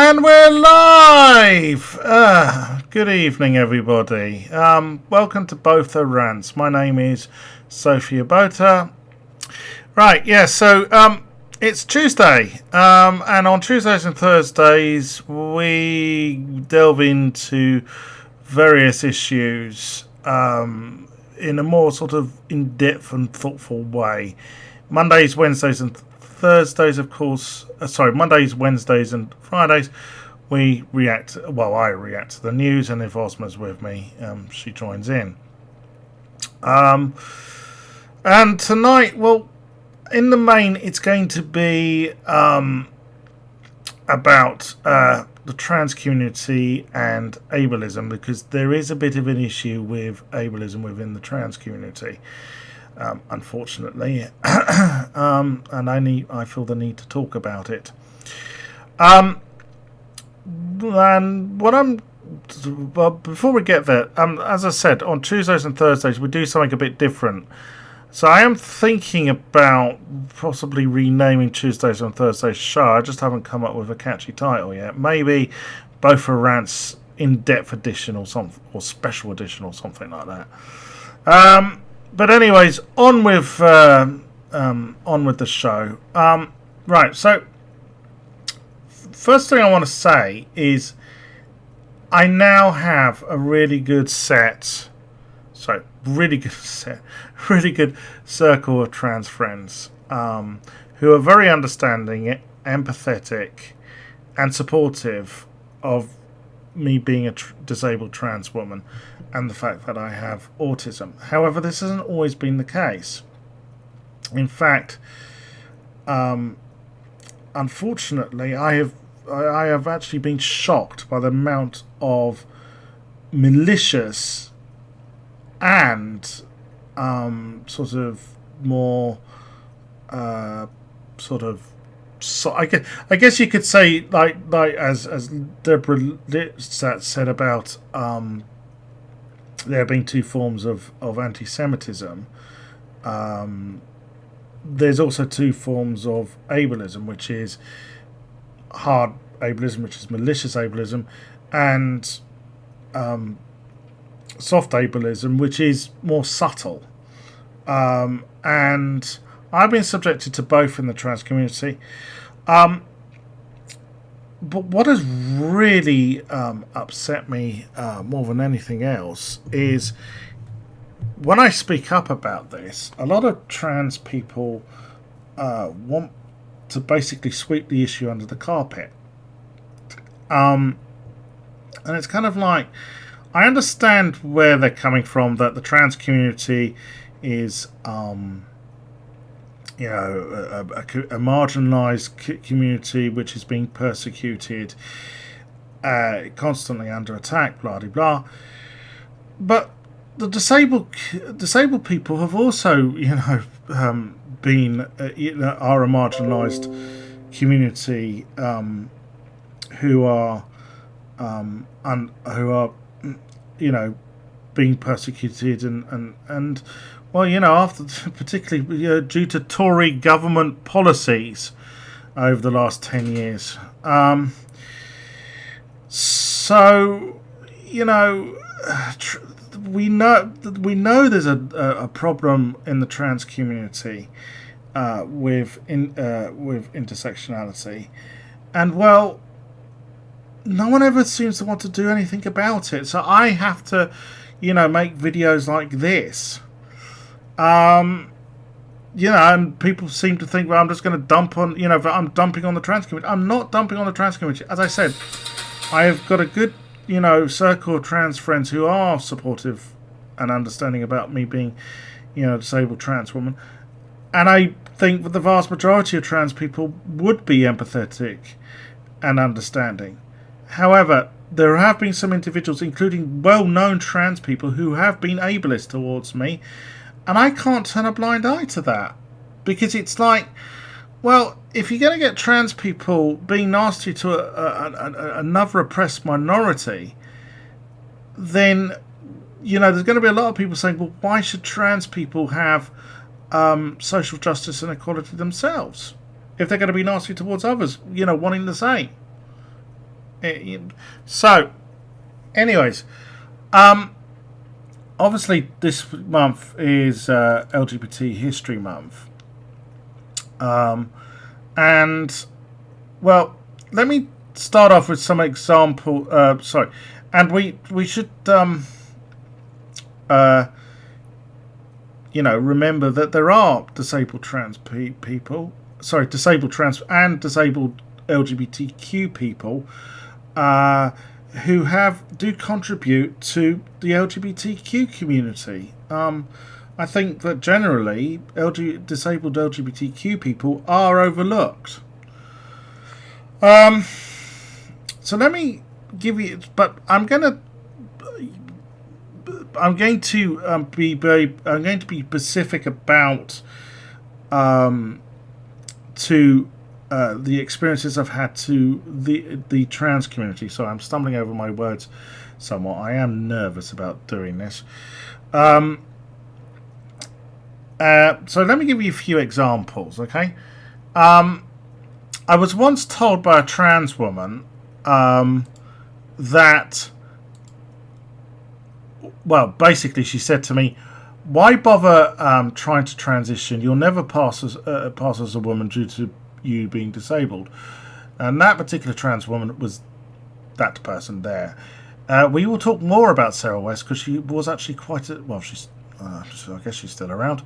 And we're live! Good evening, everybody. Welcome to Botha Rants. My name is Sophia Botha. Right, yeah, so it's Tuesday. And on Tuesdays and Thursdays, we delve into various issues in a more sort of in-depth and thoughtful way. Mondays, Wednesdays, and Thursdays, of course. Mondays, Wednesdays, and Fridays, we react. Well, I react to the news, and if Ozma's with me, she joins in. And tonight, well, in the main, it's going to be about the trans community and ableism, because there is a bit of an issue with ableism within the trans community. Unfortunately, and I feel the need to talk about it. And before we get there, as I said, on Tuesdays and Thursdays we do something a bit different. So I am thinking about possibly renaming Tuesdays and Thursdays show. I just haven't come up with a catchy title yet. Maybe Botha Rants in-depth edition or special edition or something like that. But anyways, on with the show. Right, so first thing I want to say is I now have a really good circle of trans friends who are very understanding, empathetic, and supportive of me being a disabled trans woman and the fact that I have autism. However, this hasn't always been the case. In fact, unfortunately, I have actually been shocked by the amount of malicious and sort of more so I guess you could say like as Deborah Litzat said about there being two forms of anti-Semitism. There's also two forms of ableism, which is hard ableism, which is malicious ableism, and soft ableism, which is more subtle. And I've been subjected to both in the trans community. But what has really upset me more than anything else is when I speak up about this, a lot of trans people want to basically sweep the issue under the carpet. And it's kind of like, I understand where they're coming from, that the trans community is a marginalised community which is being persecuted, constantly under attack, blah blah blah. But the disabled people have also, been are a marginalised community who are being persecuted and. Well, after particularly due to Tory government policies over the last 10 years. We know there's a problem in the trans community with intersectionality, and well, no one ever seems to want to do anything about it. So I have to, make videos like this. And people seem to think, well, I'm just going to dump on, I'm dumping on the trans community. I'm not dumping on the trans community. As I said, I have got a good, circle of trans friends who are supportive and understanding about me being, a disabled trans woman. And I think that the vast majority of trans people would be empathetic and understanding. However, there have been some individuals, including well-known trans people, who have been ableist towards me. And I can't turn a blind eye to that, because it's like, well, if you're going to get trans people being nasty to another oppressed minority, then, there's going to be a lot of people saying, well, why should trans people have social justice and equality themselves if they're going to be nasty towards others, wanting the same? So, anyways, obviously this month is LGBT History Month, and well, let me start off with some example. Sorry, and we should remember that there are disabled trans people. Sorry, disabled trans and disabled LGBTQ people who do contribute to the LGBTQ community. I think that generally disabled LGBTQ people are overlooked. So let me give you, but I'm going to be specific about the experiences I've had to the trans community. So I'm stumbling over my words somewhat. I am nervous about doing this. So let me give you a few examples, okay? I was once told by a trans woman that, well, basically she said to me, why bother trying to transition? You'll never pass as a woman due to you being disabled. And that particular trans woman was that person there. We will talk more about Sarah West because she was actually quite a, well, she's I guess she's still around.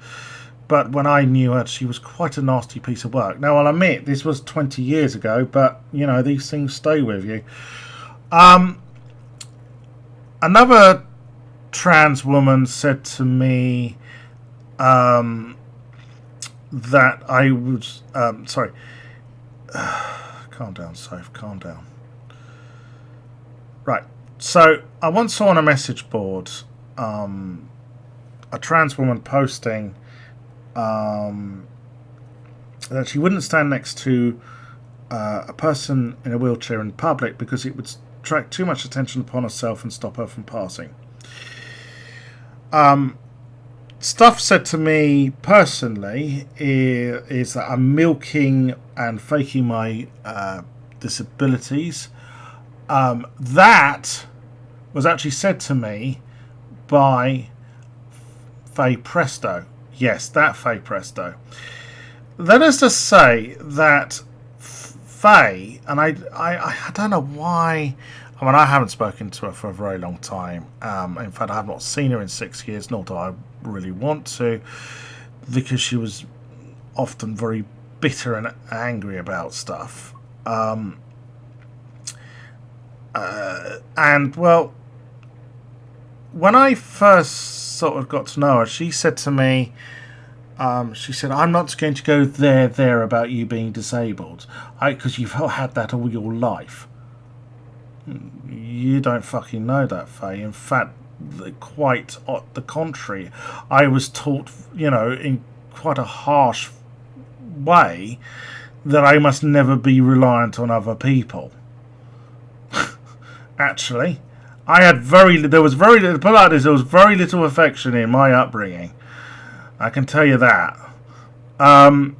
But when I knew her, she was quite a nasty piece of work. Now, I'll admit, this was 20 years ago, but, you know, these things stay with you. Another trans woman said to me that I was... sorry. Calm down, Soph, calm down. Right. So, I once saw on a message board a trans woman posting that she wouldn't stand next to a person in a wheelchair in public because it would attract too much attention upon herself and stop her from passing. Stuff said to me personally is that I'm milking and faking my disabilities. That was actually said to me by Faye Presto. Yes, that Faye Presto. Let us just say that Faye, and I don't know why. I mean, I haven't spoken to her for a very long time. In fact, I have not seen her in 6 years, nor do I really want to, because she was often very bitter and angry about stuff. And, well, when I first sort of got to know her, she said to me, she said, I'm not going to go there about you being disabled, because you've had that all your life. You don't fucking know that, Faye. In fact, quite the contrary. I was taught, in quite a harsh way that I must never be reliant on other people. Actually, there was very little affection in my upbringing. I can tell you that. Well,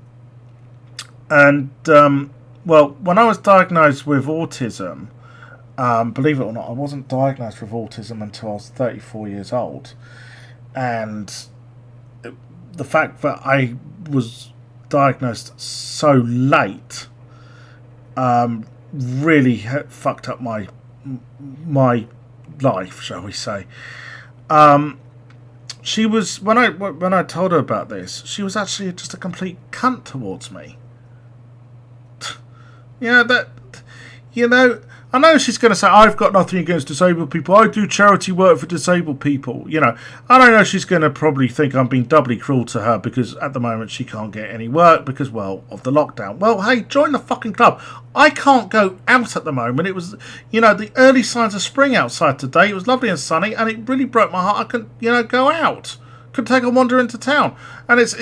when I was diagnosed with autism, believe it or not, I wasn't diagnosed with autism until I was 34 years old. And the fact that I was diagnosed so late really fucked up my life, shall we say. She was, when I told her about this, she was actually just a complete cunt towards me. I know she's going to say, I've got nothing against disabled people. I do charity work for disabled people. I don't know, she's going to probably think I'm being doubly cruel to her because at the moment she can't get any work because, well, of the lockdown. Well, hey, join the fucking club. I can't go out at the moment. It was, the early signs of spring outside today. It was lovely and sunny and it really broke my heart. I couldn't, go out. Couldn't take a wander into town. And it's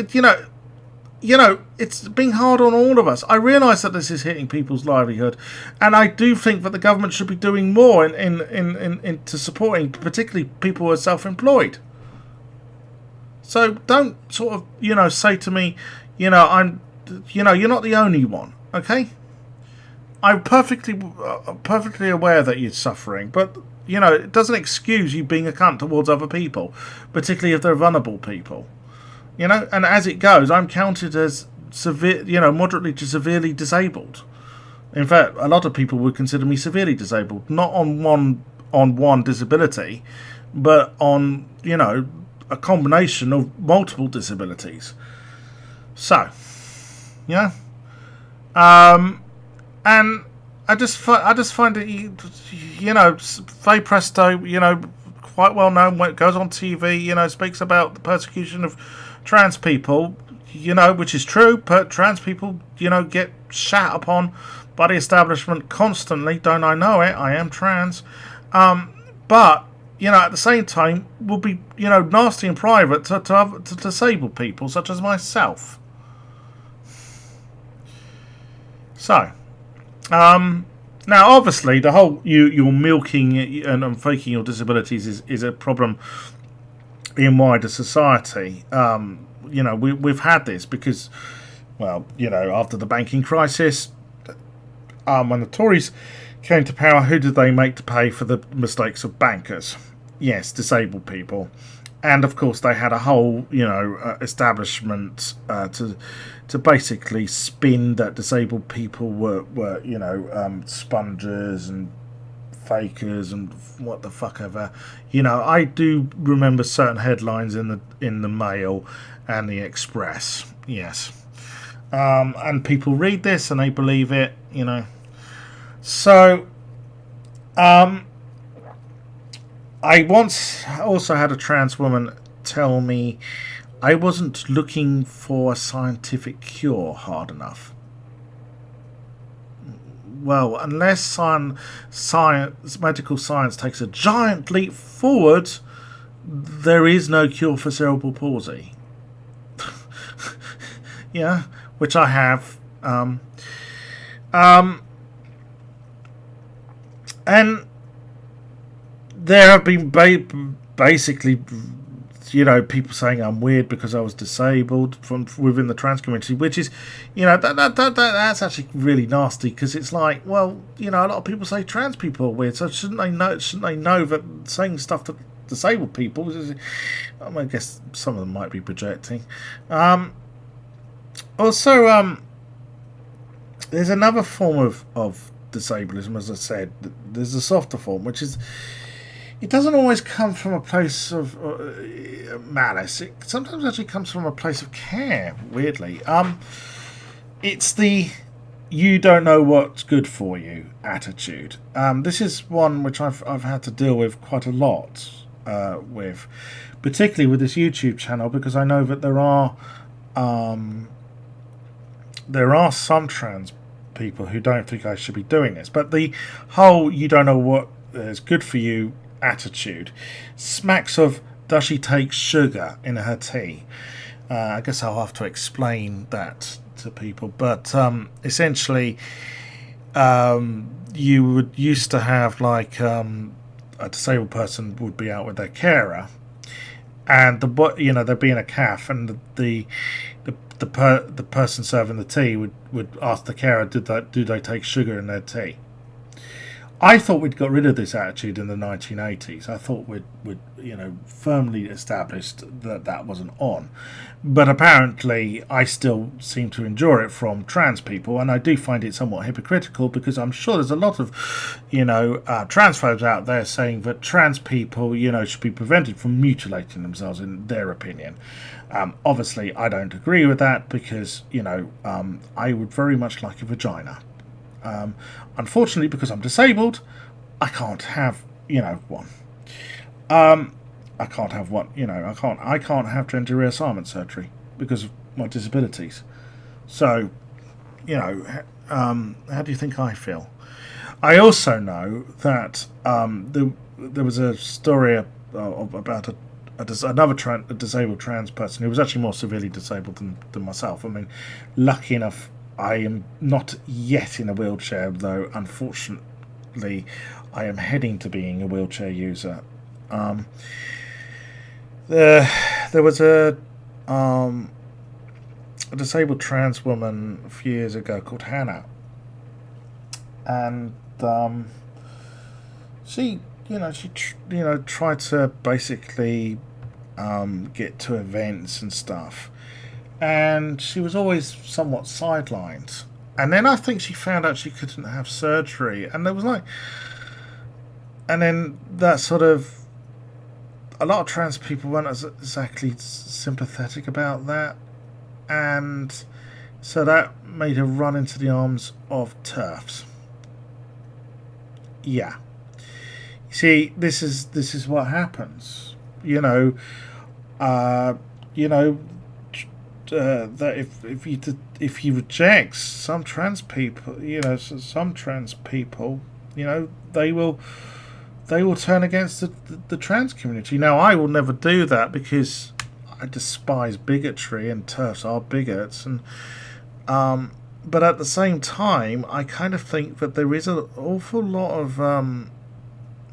being hard on all of us. I realise that this is hitting people's livelihood, and I do think that the government should be doing more into supporting, particularly people who are self-employed. So don't sort of, say to me, you're not the only one, okay? I'm perfectly aware that you're suffering, but it doesn't excuse you being a cunt towards other people, particularly if they're vulnerable people. And as it goes, I'm counted as severe, moderately to severely disabled. In fact, a lot of people would consider me severely disabled, not on one disability, but on a combination of multiple disabilities. So, yeah, and I just find it, Faye Presto, quite well known, when it goes on TV, speaks about the persecution of trans people, which is true. But trans people, get shat upon by the establishment constantly. Don't I know it? I am trans. But at the same time, will be nasty in private to disabled people such as myself. So, now obviously the whole you're milking and faking your disabilities is a problem in wider society. We've had this because, well, after the banking crisis, when the Tories came to power, who did they make to pay for the mistakes of bankers? Yes, disabled people. And of course, they had a whole, establishment to basically spin that disabled people were spongers and fakers and what the fuck ever. I do remember certain headlines in the Mail and the Express. Yes, and people read this and they believe it. So, I once also had a trans woman tell me I wasn't looking for a scientific cure hard enough. Well, unless medical science takes a giant leap forward, there is no cure for cerebral palsy. Yeah, which I have. And there have been basically, people saying I'm weird because I was disabled from within the trans community, which is, that's actually really nasty because it's like, well, a lot of people say trans people are weird, so shouldn't they know that saying stuff to disabled people I guess some of them might be projecting. Also, there's another form of disablism, as I said. There's a softer form, which is, it doesn't always come from a place of malice. It sometimes actually comes from a place of care, weirdly. It's the you don't know what's good for you attitude. This is one which I've had to deal with quite a lot with, particularly with this YouTube channel, because I know that there are some trans people who don't think I should be doing this. But the whole you don't know what is good for you attitude smacks of, does she take sugar in her tea? I guess I'll have to explain that to people, but essentially you would used to have like a disabled person would be out with their carer, and there'd be in a cafe, and the person serving the tea would ask the carer, do they take sugar in their tea? I thought we'd got rid of this attitude in the 1980s. I thought we'd firmly established that wasn't on. But apparently I still seem to endure it from trans people, and I do find it somewhat hypocritical, because I'm sure there's a lot of, transphobes out there saying that trans people, should be prevented from mutilating themselves, in their opinion. Obviously, I don't agree with that, because, I would very much like a vagina. Unfortunately, because I'm disabled, I can't have, one. I can't have one. I can't have gender reassignment surgery because of my disabilities. So, how do you think I feel? I also know that there was a story about another disabled trans person who was actually more severely disabled than myself. I mean, lucky enough, I am not yet in a wheelchair, though unfortunately I am heading to being a wheelchair user. There was a disabled trans woman a few years ago called Hannah, and she, tried to basically get to events and stuff, and she was always somewhat sidelined. And then I think she found out she couldn't have surgery, and there was like, and then that sort of, a lot of trans people weren't exactly sympathetic about that, and so that made her run into the arms of TERFs. Yeah, see, this is what happens. Uh, you know that if you reject some trans people, some trans people, they will turn against the trans community. Now, I will never do that because I despise bigotry, and TERFs are bigots, and but at the same time, I kind of think that there is an awful lot of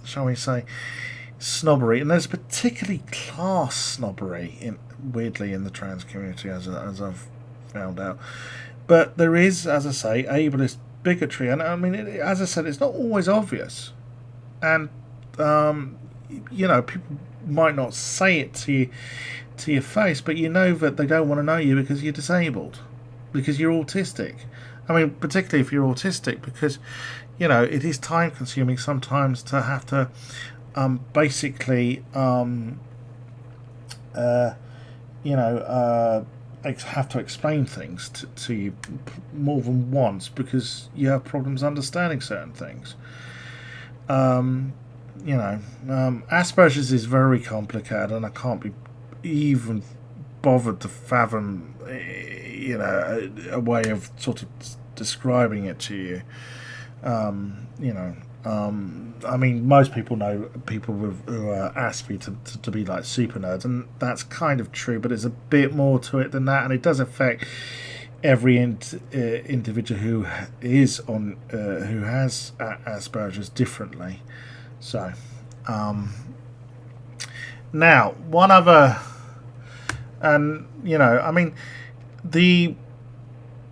shall we say, snobbery, and there's particularly class snobbery weirdly in the trans community, as I've found out. But there is, as I say, ableist bigotry, and I mean, as I said, it's not always obvious, and people might not say it to your face, but you know that they don't want to know you because you're disabled, because you're autistic. I mean, particularly if you're autistic, because it is time consuming sometimes to have to basically have to explain things to you more than once because you have problems understanding certain things. Asperger's is very complicated, and I can't be even bothered to fathom, a way of sort of describing it to you. I mean, most people know people who are Asperger to be like super nerds, and that's kind of true, but there's a bit more to it than that, and it does affect every individual who is on who has Asperger's differently. So, now one other, and I mean, the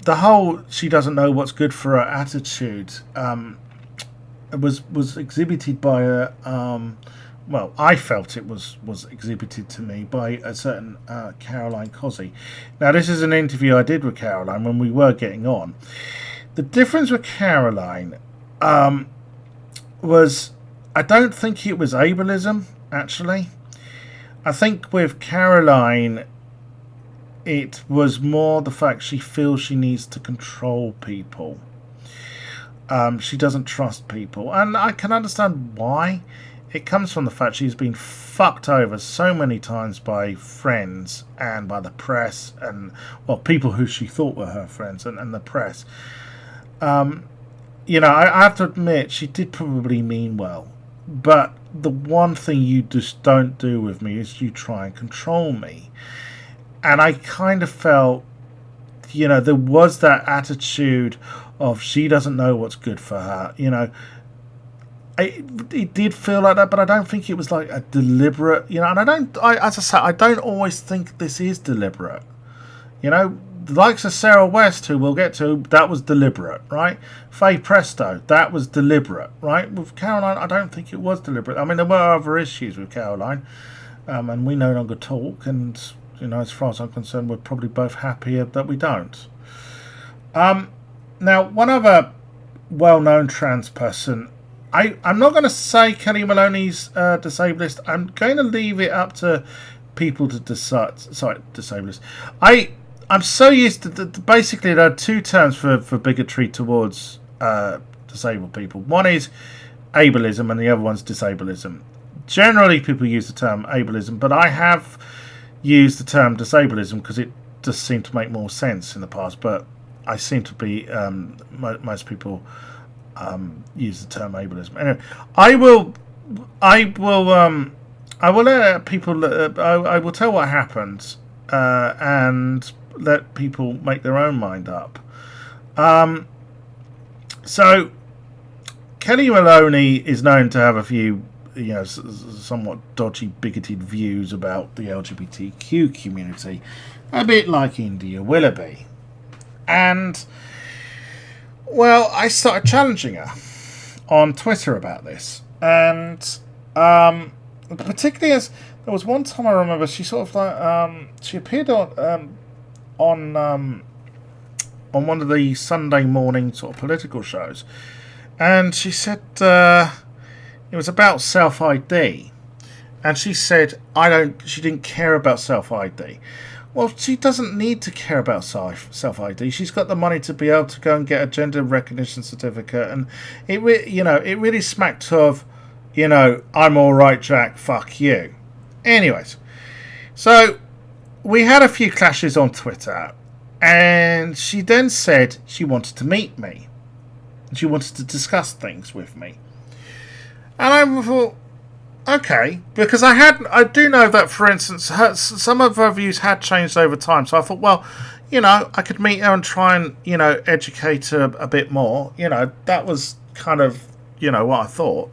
whole "she doesn't know what's good for her" attitude was exhibited by I felt it was exhibited to me by a certain Caroline Cozzi. Now, this is an interview I did with Caroline when we were getting on. The difference with Caroline was, I don't think it was ableism, actually. I think with Caroline, it was more the fact she feels she needs to control people. She doesn't trust people, and I can understand why. It comes from the fact she's been fucked over so many times by friends and by the press, and people who she thought were her friends and the press. I have to admit, she did probably mean well, but the one thing you just don't do with me is you try and control me. And I kind of felt, there was that attitude of she doesn't know what's good for her. It did feel like that, but I don't think it was like a deliberate, and as I say, I don't always think this is deliberate. The likes of Sarah West, who we'll get to, that was deliberate, right? Faye Presto, that was deliberate, right? With Caroline, I don't think it was deliberate. I mean, there were other issues with Caroline, and we no longer talk, and, as far as I'm concerned, we're probably both happier that we don't. Now, one other well-known trans person, I'm not going to say Kelly Maloney's disablist. I'm going to leave it up to people to decide. Sorry, disablist. I'm so used to basically there are two terms for bigotry towards disabled people. One is ableism, and the other one's disableism. Generally, people use the term ableism, but I have used the term disableism because it does seem to make more sense in the past. But I seem to be most people use the term ableism. Anyway, I will let people. I will tell what happened and let people make their own mind up. So Kelly Maloney is known to have a few, somewhat dodgy, bigoted views about the LGBTQ community, a bit like India Willoughby. And Well, I started challenging her on Twitter about this, and particularly as there was one time I remember she sort of like she appeared on on one of the Sunday morning sort of political shows, and she said it was about self ID, and she said she didn't care about self ID. Well, she doesn't need to care about self ID. She's got the money to be able to go and get a gender recognition certificate, and it really smacked of, I'm all right, Jack. Fuck you. Anyways, so we had a few clashes on Twitter, and she then said she wanted to meet me. She wanted to discuss things with me, and I thought, okay, because I do know that, for instance, some of her views had changed over time. So I thought, well, I could meet her and try and, educate her a bit more. That was kind of, what I thought.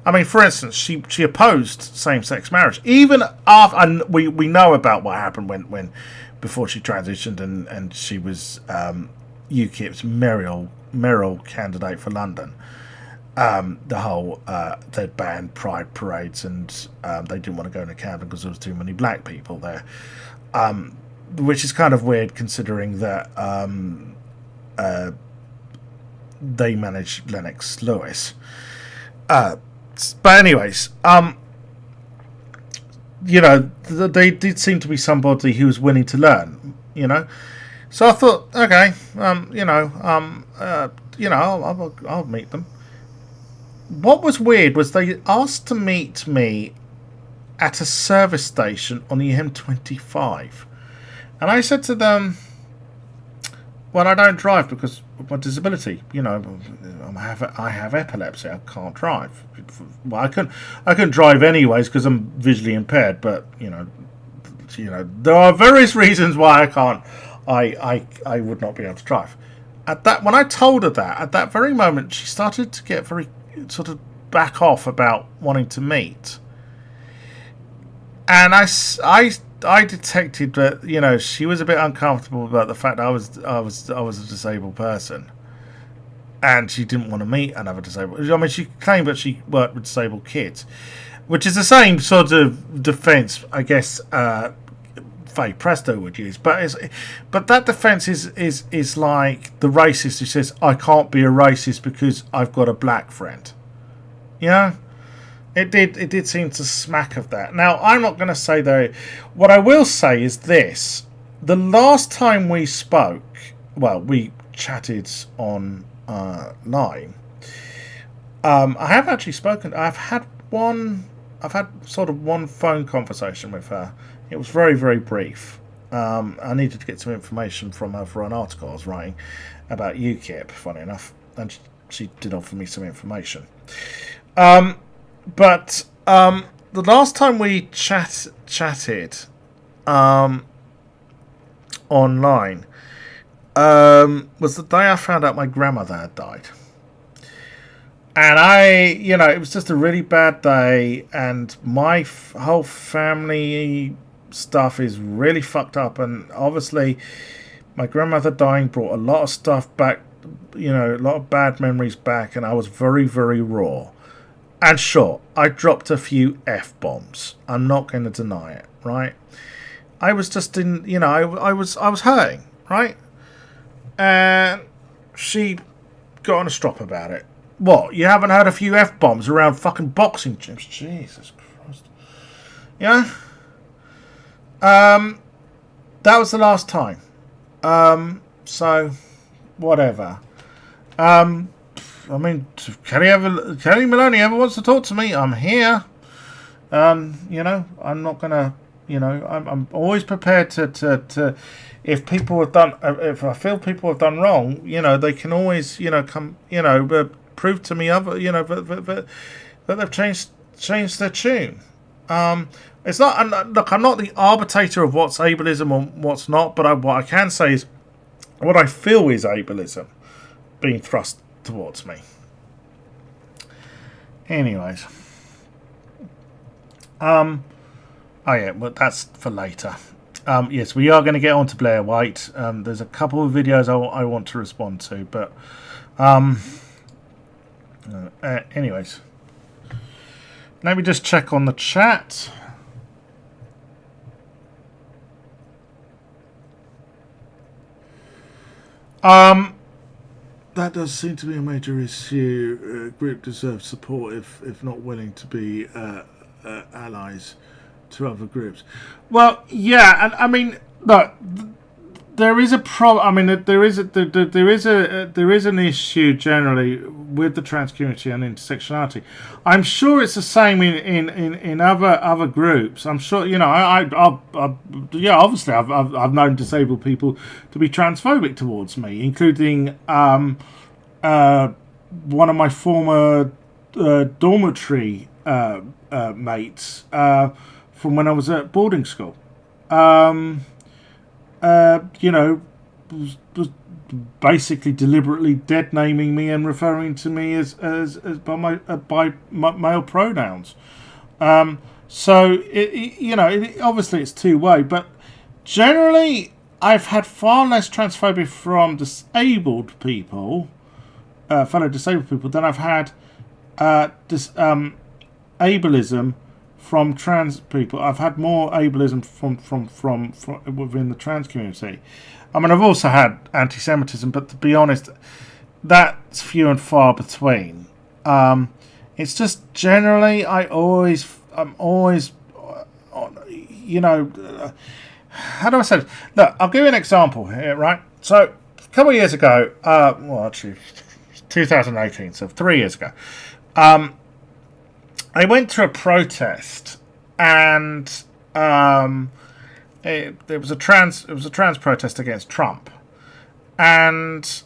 I mean, for instance, she opposed same-sex marriage, even after, and we know about what happened when before she transitioned and she was UKIP's mayoral candidate for London. The whole they'd banned pride parades, and they didn't want to go into Camden because there was too many black people there, which is kind of weird considering that they managed Lennox Lewis. But anyways, they did seem to be somebody who was willing to learn, So I thought, okay, I'll meet them. What was weird was they asked to meet me at a service station on the M25. And I said to them, well, I don't drive because of my disability. I have epilepsy. I can't drive. Well, I couldn't drive anyways because I'm visually impaired. But there are various reasons why I can't. I would not be able to drive. When I told her that, at that very moment, she started to get very sort of back off about wanting to meet, and I detected that she was a bit uncomfortable about the fact that I was a disabled person, and she didn't want to meet another disabled. I mean, she claimed that she worked with disabled kids, which is the same sort of defence, I guess. Faye Presto would use, but that defence is like the racist who says I can't be a racist because I've got a black friend. It did seem to smack of that. Now I'm not going to say though. What I will say is this: the last time we spoke, well, we chatted on line. I have actually spoken. I've had sort of one phone conversation with her. It was very, very brief. I needed to get some information from her for an article I was writing about UKIP, funny enough, and she did offer me some information. But the last time we chatted online was the day I found out my grandmother had died. And it was just a really bad day, and my whole family stuff is really fucked up, and obviously my grandmother dying brought a lot of stuff back, a lot of bad memories back, and I was very, very raw. And sure, I dropped a few F-bombs. I'm not going to deny it, right? I was just I was hurting, right? And she got on a strop about it. What, you haven't heard a few F-bombs around fucking boxing gyms? Jesus Christ. Yeah? That was the last time. So, whatever. I mean, Kelly Maloney ever wants to talk to me, I'm here. I'm not gonna, I'm always prepared to if people have done, if I feel people have done wrong, they can always, come, prove to me that they've changed their tune. It's not. Look, I'm not the arbitrator of what's ableism or what's not, but what I can say is what I feel is ableism being thrust towards me. Anyways, oh yeah, well that's for later. Yes, we are going to get on to Blair White. There's a couple of videos I want to respond to, but Um, anyways, let me just check on the chat. That does seem to be a major issue. Group deserves support if not willing to be allies to other groups. Well, yeah, and I mean, look, there is a problem. I mean, there is an issue generally with the trans community and intersectionality. I'm sure it's the same in other groups. I'm sure, you know, obviously I've known disabled people to be transphobic towards me, including one of my former dormitory mates from when I was at boarding school. You know, was basically deliberately dead naming me and referring to me as by my male pronouns. So you know, obviously it's two-way, but generally I've had far less transphobia from disabled people, fellow disabled people, than I've had ableism from trans people. I've had more ableism from within the trans community. I mean, I've also had anti-Semitism, but to be honest, that's few and far between. It's just generally, I'm always, you know, how do I say this? Look, I'll give you an example here, right? So, a couple of years ago, well, actually, 2018, so 3 years ago, I went to a protest, and it was a trans protest against Trump, and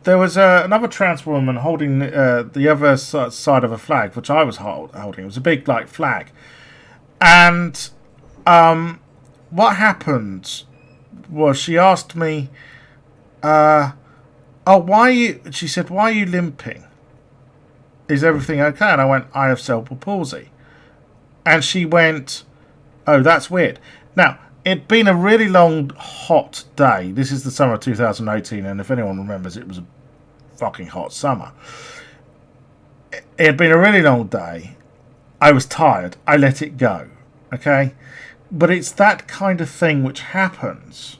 there was another trans woman holding the other side of a flag, which I was holding. It was a big flag, and what happened was she asked me, "Oh, why are you?" She said, "Why are you limping? Is everything okay?" And I went, "I have cerebral palsy." And she went, "Oh, that's weird." Now, it'd been a really long, hot day. This is the summer of 2018, and if anyone remembers, it was a fucking hot summer. It had been a really long day. I was tired. I let it go. Okay? But it's that kind of thing which happens,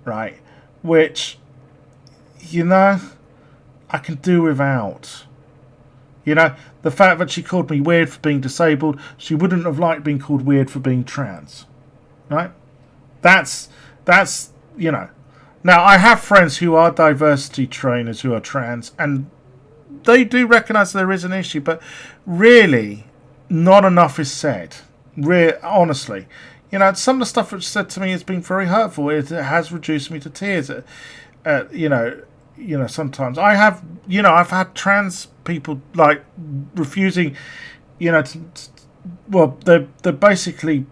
right? Which, you know, I can do without. You know, the fact that she called me weird for being disabled, she wouldn't have liked being called weird for being trans. Right? That's you know. Now, I have friends who are diversity trainers who are trans, and they do recognise there is an issue, but really, not enough is said. Honestly. You know, some of the stuff that's said to me has been very hurtful. It has reduced me to tears. You know, sometimes I've had trans people refusing, you know, well, they're basically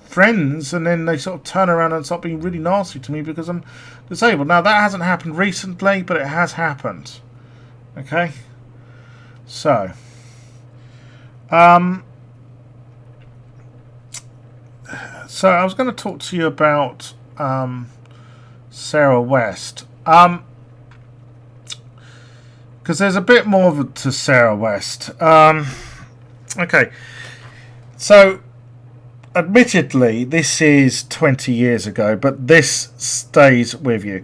friends, and then they sort of turn around and start being really nasty to me because I'm disabled. Now, that hasn't happened recently, but it has happened. Okay? So, so I was going to talk to you about Sarah West. Because there's a bit more to Sarah West. Okay. So, admittedly, this is 20 years ago, but this stays with you.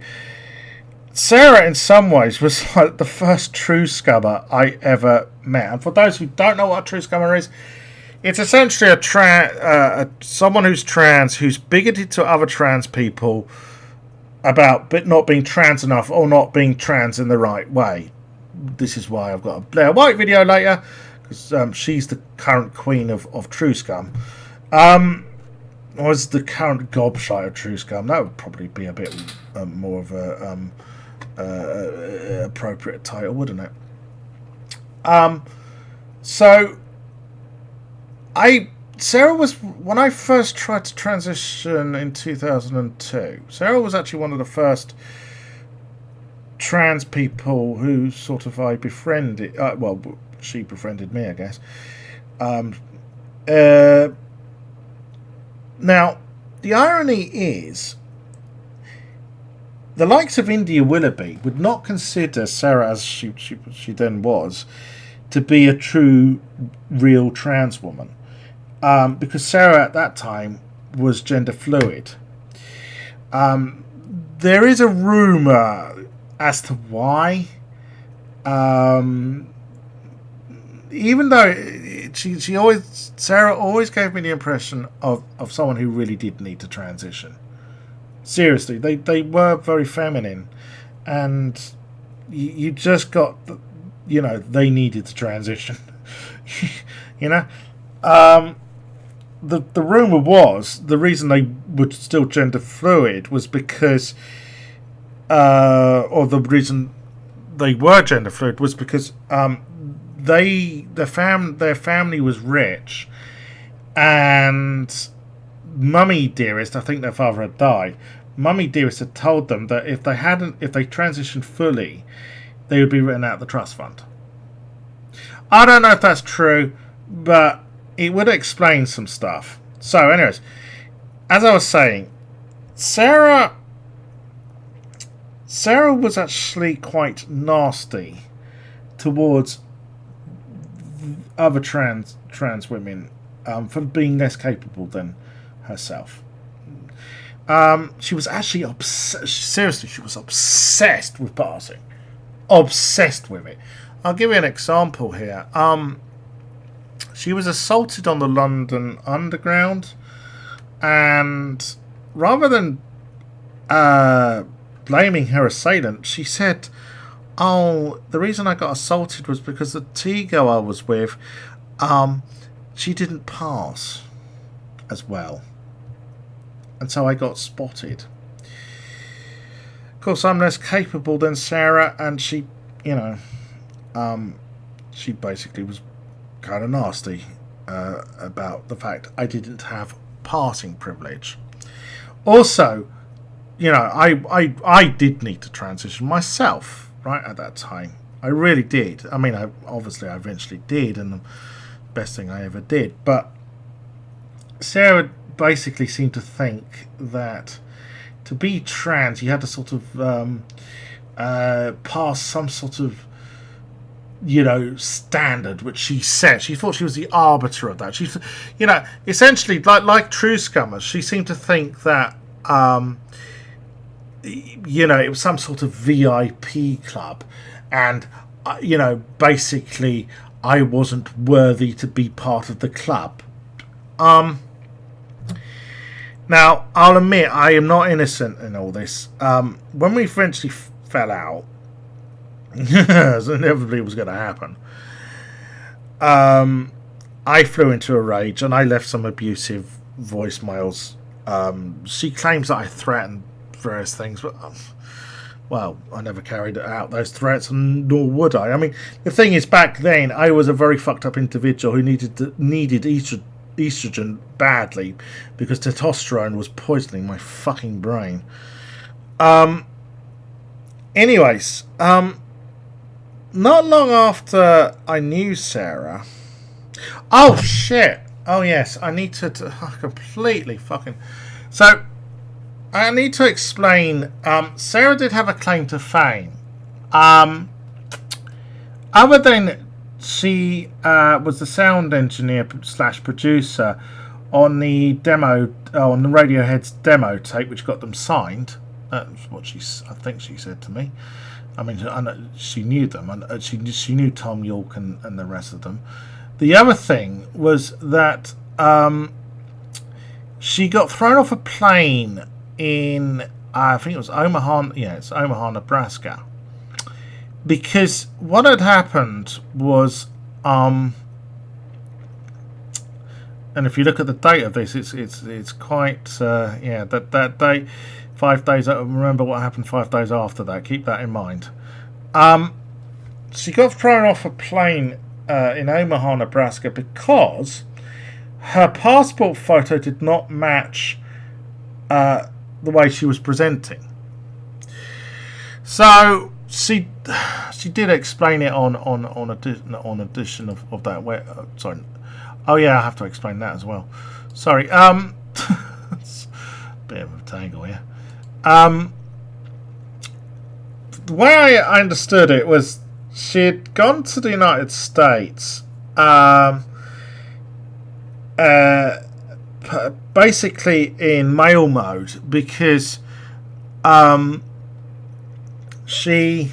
Sarah, in some ways, was like the first true scummer I ever met. And for those who don't know what a true scummer is, it's essentially someone who's trans, who's bigoted to other trans people about not being trans enough or not being trans in the right way. This is why I've got a Blair White video later, because she's the current queen of True Scum. Was the current gobshite of True Scum. That would probably be a bit more of a appropriate title, wouldn't it? So Sarah was, when I first tried to transition in 2002, Sarah was actually one of the first trans people who sort of I befriended. Well, she befriended me, I guess. Now, the irony is, the likes of India Willoughby would not consider Sarah, as she then was, to be a true, real trans woman, because Sarah at that time was gender fluid. There is a rumor as to why. Even though Sarah always gave me the impression of someone who really did need to transition. Seriously, they were very feminine, and you just got, they needed to transition. The rumor was the reason they were still gender fluid was because, or the reason they were gender fluid was because their family was rich, and Mummy Dearest, I think their father had died. Mummy Dearest had told them that if they transitioned fully, they would be written out of the trust fund. I don't know if that's true, but it would explain some stuff. So, anyways, as I was saying, Sarah was actually quite nasty towards other trans women for being less capable than herself. She was actually seriously, she was obsessed with passing. Obsessed with it. I'll give you an example here. She was assaulted on the London Underground, and rather than blaming her assailant, she said, "Oh, the reason I got assaulted was because the T-girl I was with, she didn't pass as well, and so I got spotted. Of course, I'm less capable than Sarah, and she, she basically was kind of nasty about the fact I didn't have passing privilege. Also, I did need to transition myself right at that time. I really did. I mean, I eventually did, and the best thing I ever did. But Sarah basically seemed to think that to be trans, you had to sort of pass some sort of standard which she set. She thought she was the arbiter of that. She, essentially like truscummers, she seemed to think that it was some sort of VIP club, and basically I wasn't worthy to be part of the club. Now, I'll admit I am not innocent in all this. When we eventually fell out, as inevitably was going to happen, I flew into a rage and I left some abusive voicemails. She claims that I threatened various things, but well, I never carried out those threats, and nor would I. I mean, the thing is, back then I was a very fucked up individual who needed estrogen badly because testosterone was poisoning my fucking brain. Anyways, not long after I knew Sarah. Oh shit! Oh yes, I need to completely fucking. So I need to explain. Sarah did have a claim to fame. Other than she was the sound engineer / producer on the demo, on the Radiohead's demo tape, which got them signed. That's what I think she said to me. I mean, I know she knew them, and she knew Tom York and the rest of them. The other thing was that she got thrown off a plane in, I think it was Omaha. Yeah, it's Omaha, Nebraska. Because what had happened was, and if you look at the date of this, it's quite that day, 5 days. Remember what happened 5 days after that. Keep that in mind. She got thrown off a plane in Omaha, Nebraska, because her passport photo did not match the way she was presenting. So she did explain it on edition of that way. Sorry. Oh yeah, I have to explain that as well. Sorry. It's a bit of a tangle here. the way I understood it was she'd gone to the United States, basically in male mode, because she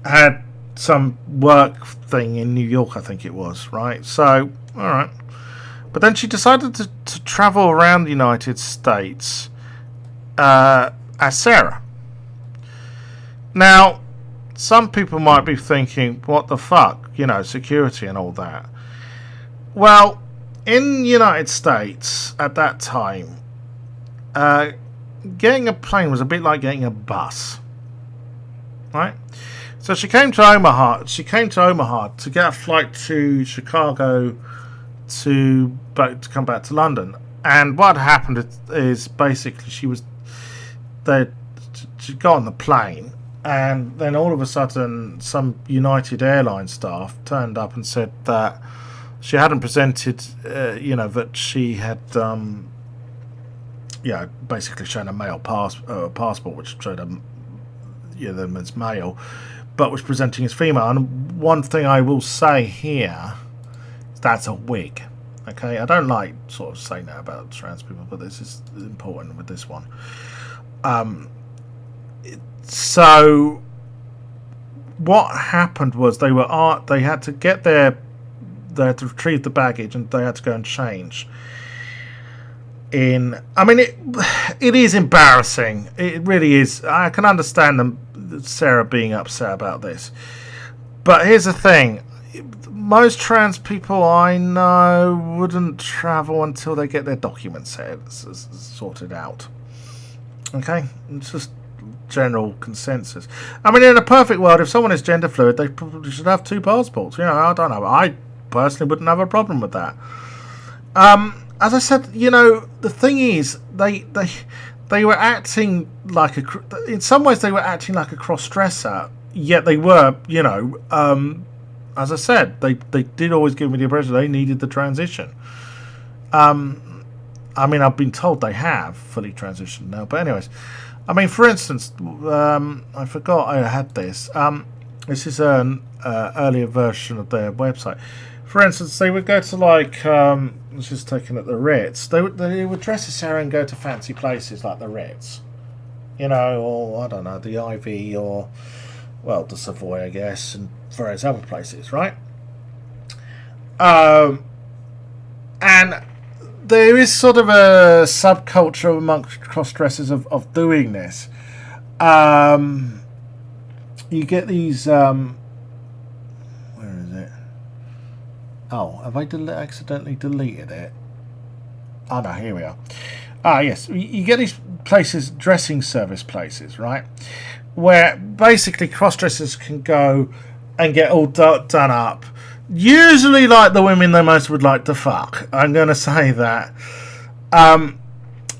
had some work thing in New York, I think it was, right? So, alright. But then she decided to travel around the United States as Sarah. Now, some people might be thinking, what the fuck? You know, security and all that. Well, in the United States at that time, getting a plane was a bit like getting a bus. Right? So she came to Omaha. She came to Omaha to get a flight to Chicago to come back to London. And what happened is basically she got on the plane, and then all of a sudden some United Airlines staff turned up and said that she hadn't presented, that she had, basically shown a male passport, which showed them as male, but was presenting as female. And one thing I will say here, that's a wig. Okay, I don't like sort of saying that about trans people, but this is important with this one. So what happened was they had to get they had to retrieve the baggage, and they had to go and change. It is embarrassing. It really is. I can understand Sarah being upset about this, but here's the thing: most trans people I know wouldn't travel until they get their documents sorted out. Okay, it's just general consensus. I mean, in a perfect world, if someone is gender fluid, they probably should have 2 passports. I don't know. I personally wouldn't have a problem with that. As I said, the thing is, they were acting like in some ways they were acting like a cross-dresser, yet they were, as I said, they did always give me the impression they needed the transition. I've been told they have fully transitioned now, but anyways, for instance, I forgot I had this. This is an earlier version of their website. For instance, they would go to let's just take it at the Ritz. They would dress as Sarah and go to fancy places like the Ritz, or I don't know, the Ivy, or the Savoy, I guess, and various other places, right? And there is sort of a subculture amongst cross-dressers of doing this. You get these. Where is it? Oh, have I accidentally deleted it? Oh no, here we are. Yes, you get these places, dressing service places, right? Where basically cross-dressers can go and get all done up. Usually like the women they most would like to fuck. I'm going to say that. I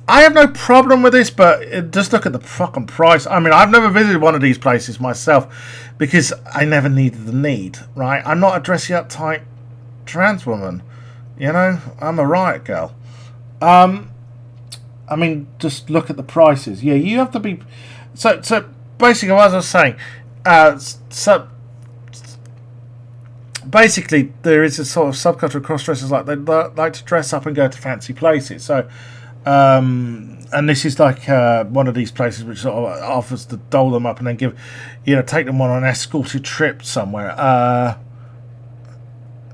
have no problem with this, but just look at the fucking price. I've never visited one of these places myself because I never needed the need, right? I'm not a dressy up type trans woman. I'm a riot girl. Just look at the prices. Yeah, you have to be... So basically, as I was saying, basically, there is a sort of subculture of cross-dressers they like to dress up and go to fancy places. So, and this is like one of these places which sort of offers to doll them up and then take them on an escorted trip somewhere.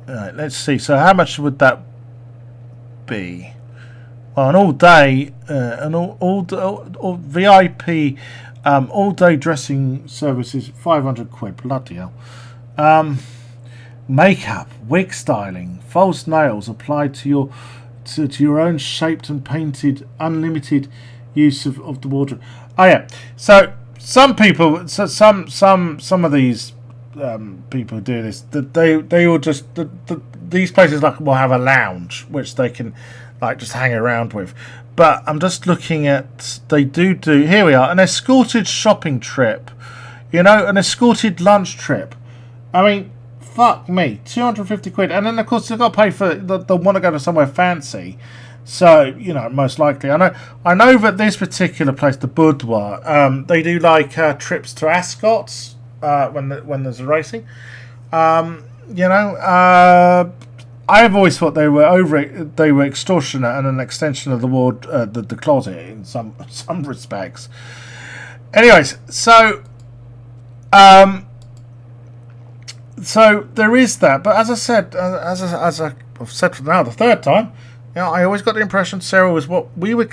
Right, let's see. So, how much would that be? Well, an all-day, all VIP, all-day dressing service is £500. Bloody hell. Makeup, wig styling, false nails applied to your own shaped and painted, unlimited use of the wardrobe. Oh yeah. So some of these people do this. They will just these places will have a lounge which they can just hang around with. But I'm just looking at they do here we are, an escorted shopping trip, an escorted lunch trip. Fuck me, £250, and then of course they've got to pay for. They'll want to go to somewhere fancy, So, you know, most likely. I know that this particular place, the Boudoir, they do like trips to Ascot when there's a racing. You know, I've always thought they were extortionate and an extension of the ward, the closet in some respects. Anyways, so there is that. But as I said, as I've said for now the third time, you know, I always got the impression Sarah was what we would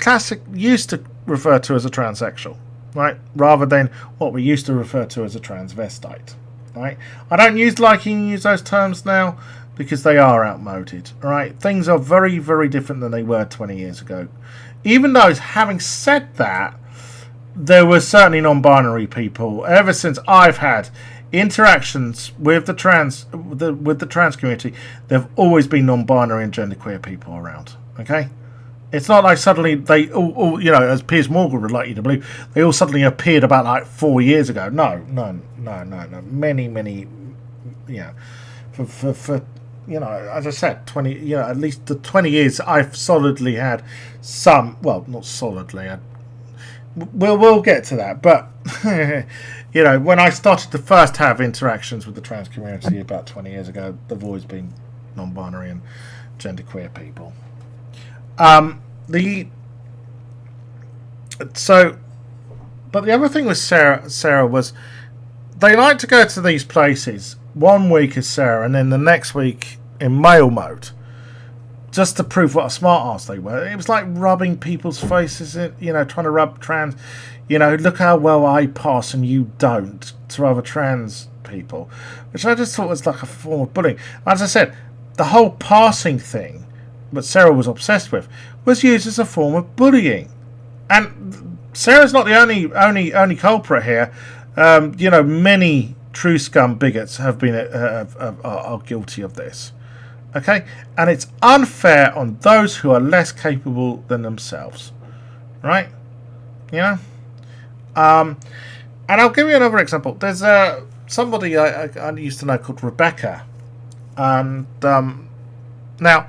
used to refer to as a transsexual, right? Rather than what we used to refer to as a transvestite, right? I don't use those terms now because they are outmoded, right? Things are very, very different than they were 20 years ago. Even though, having said that, there were certainly non-binary people ever since I've had interactions with the trans community. There've always been non-binary and genderqueer people around. Okay, it's not like suddenly they all you know, as Piers Morgan would like you to believe, they all suddenly appeared about like 4 years ago. No. Many. You know, for you know, as I said, 20. You know, at least the 20 years I've solidly had some. Well, not solidly. We'll get to that, but you know, when I started to first have interactions with the trans community about 20 years ago, they've always been non-binary and genderqueer people. But the other thing with Sarah was they like to go to these places. One week is Sarah, and then the next week in male mode, just to prove what a smart ass they were. It was like rubbing people's faces, you know, trying to rub trans, you know, look how well I pass and you don't, to other trans people, which I just thought was like a form of bullying. As I said, the whole passing thing that Sarah was obsessed with was used as a form of bullying, and Sarah's not the only culprit here. You know, many truscum bigots have been are guilty of this. Okay, and it's unfair on those who are less capable than themselves, right? You know, and I'll give you another example. There's somebody I used to know called Rebecca, and now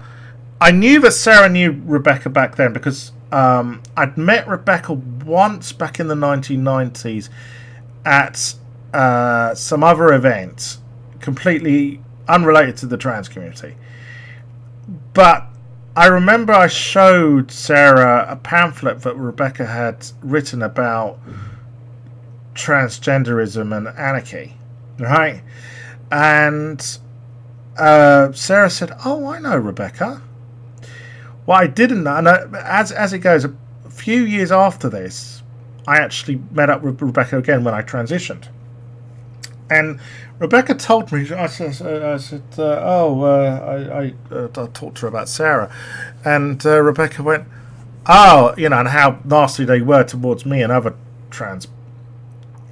I knew that Sarah knew Rebecca back then because I'd met Rebecca once back in the 1990s at some other event, completely unrelated to the trans community. But I remember I showed Sarah a pamphlet that Rebecca had written about transgenderism and anarchy, right? And Sarah said, "Oh, I know Rebecca." What I didn't know, and as it goes, a few years after this, I actually met up with Rebecca again when I transitioned. And Rebecca told me, I said, I talked to her about Sarah, and Rebecca went, "Oh, you know, and how nasty they were towards me and other trans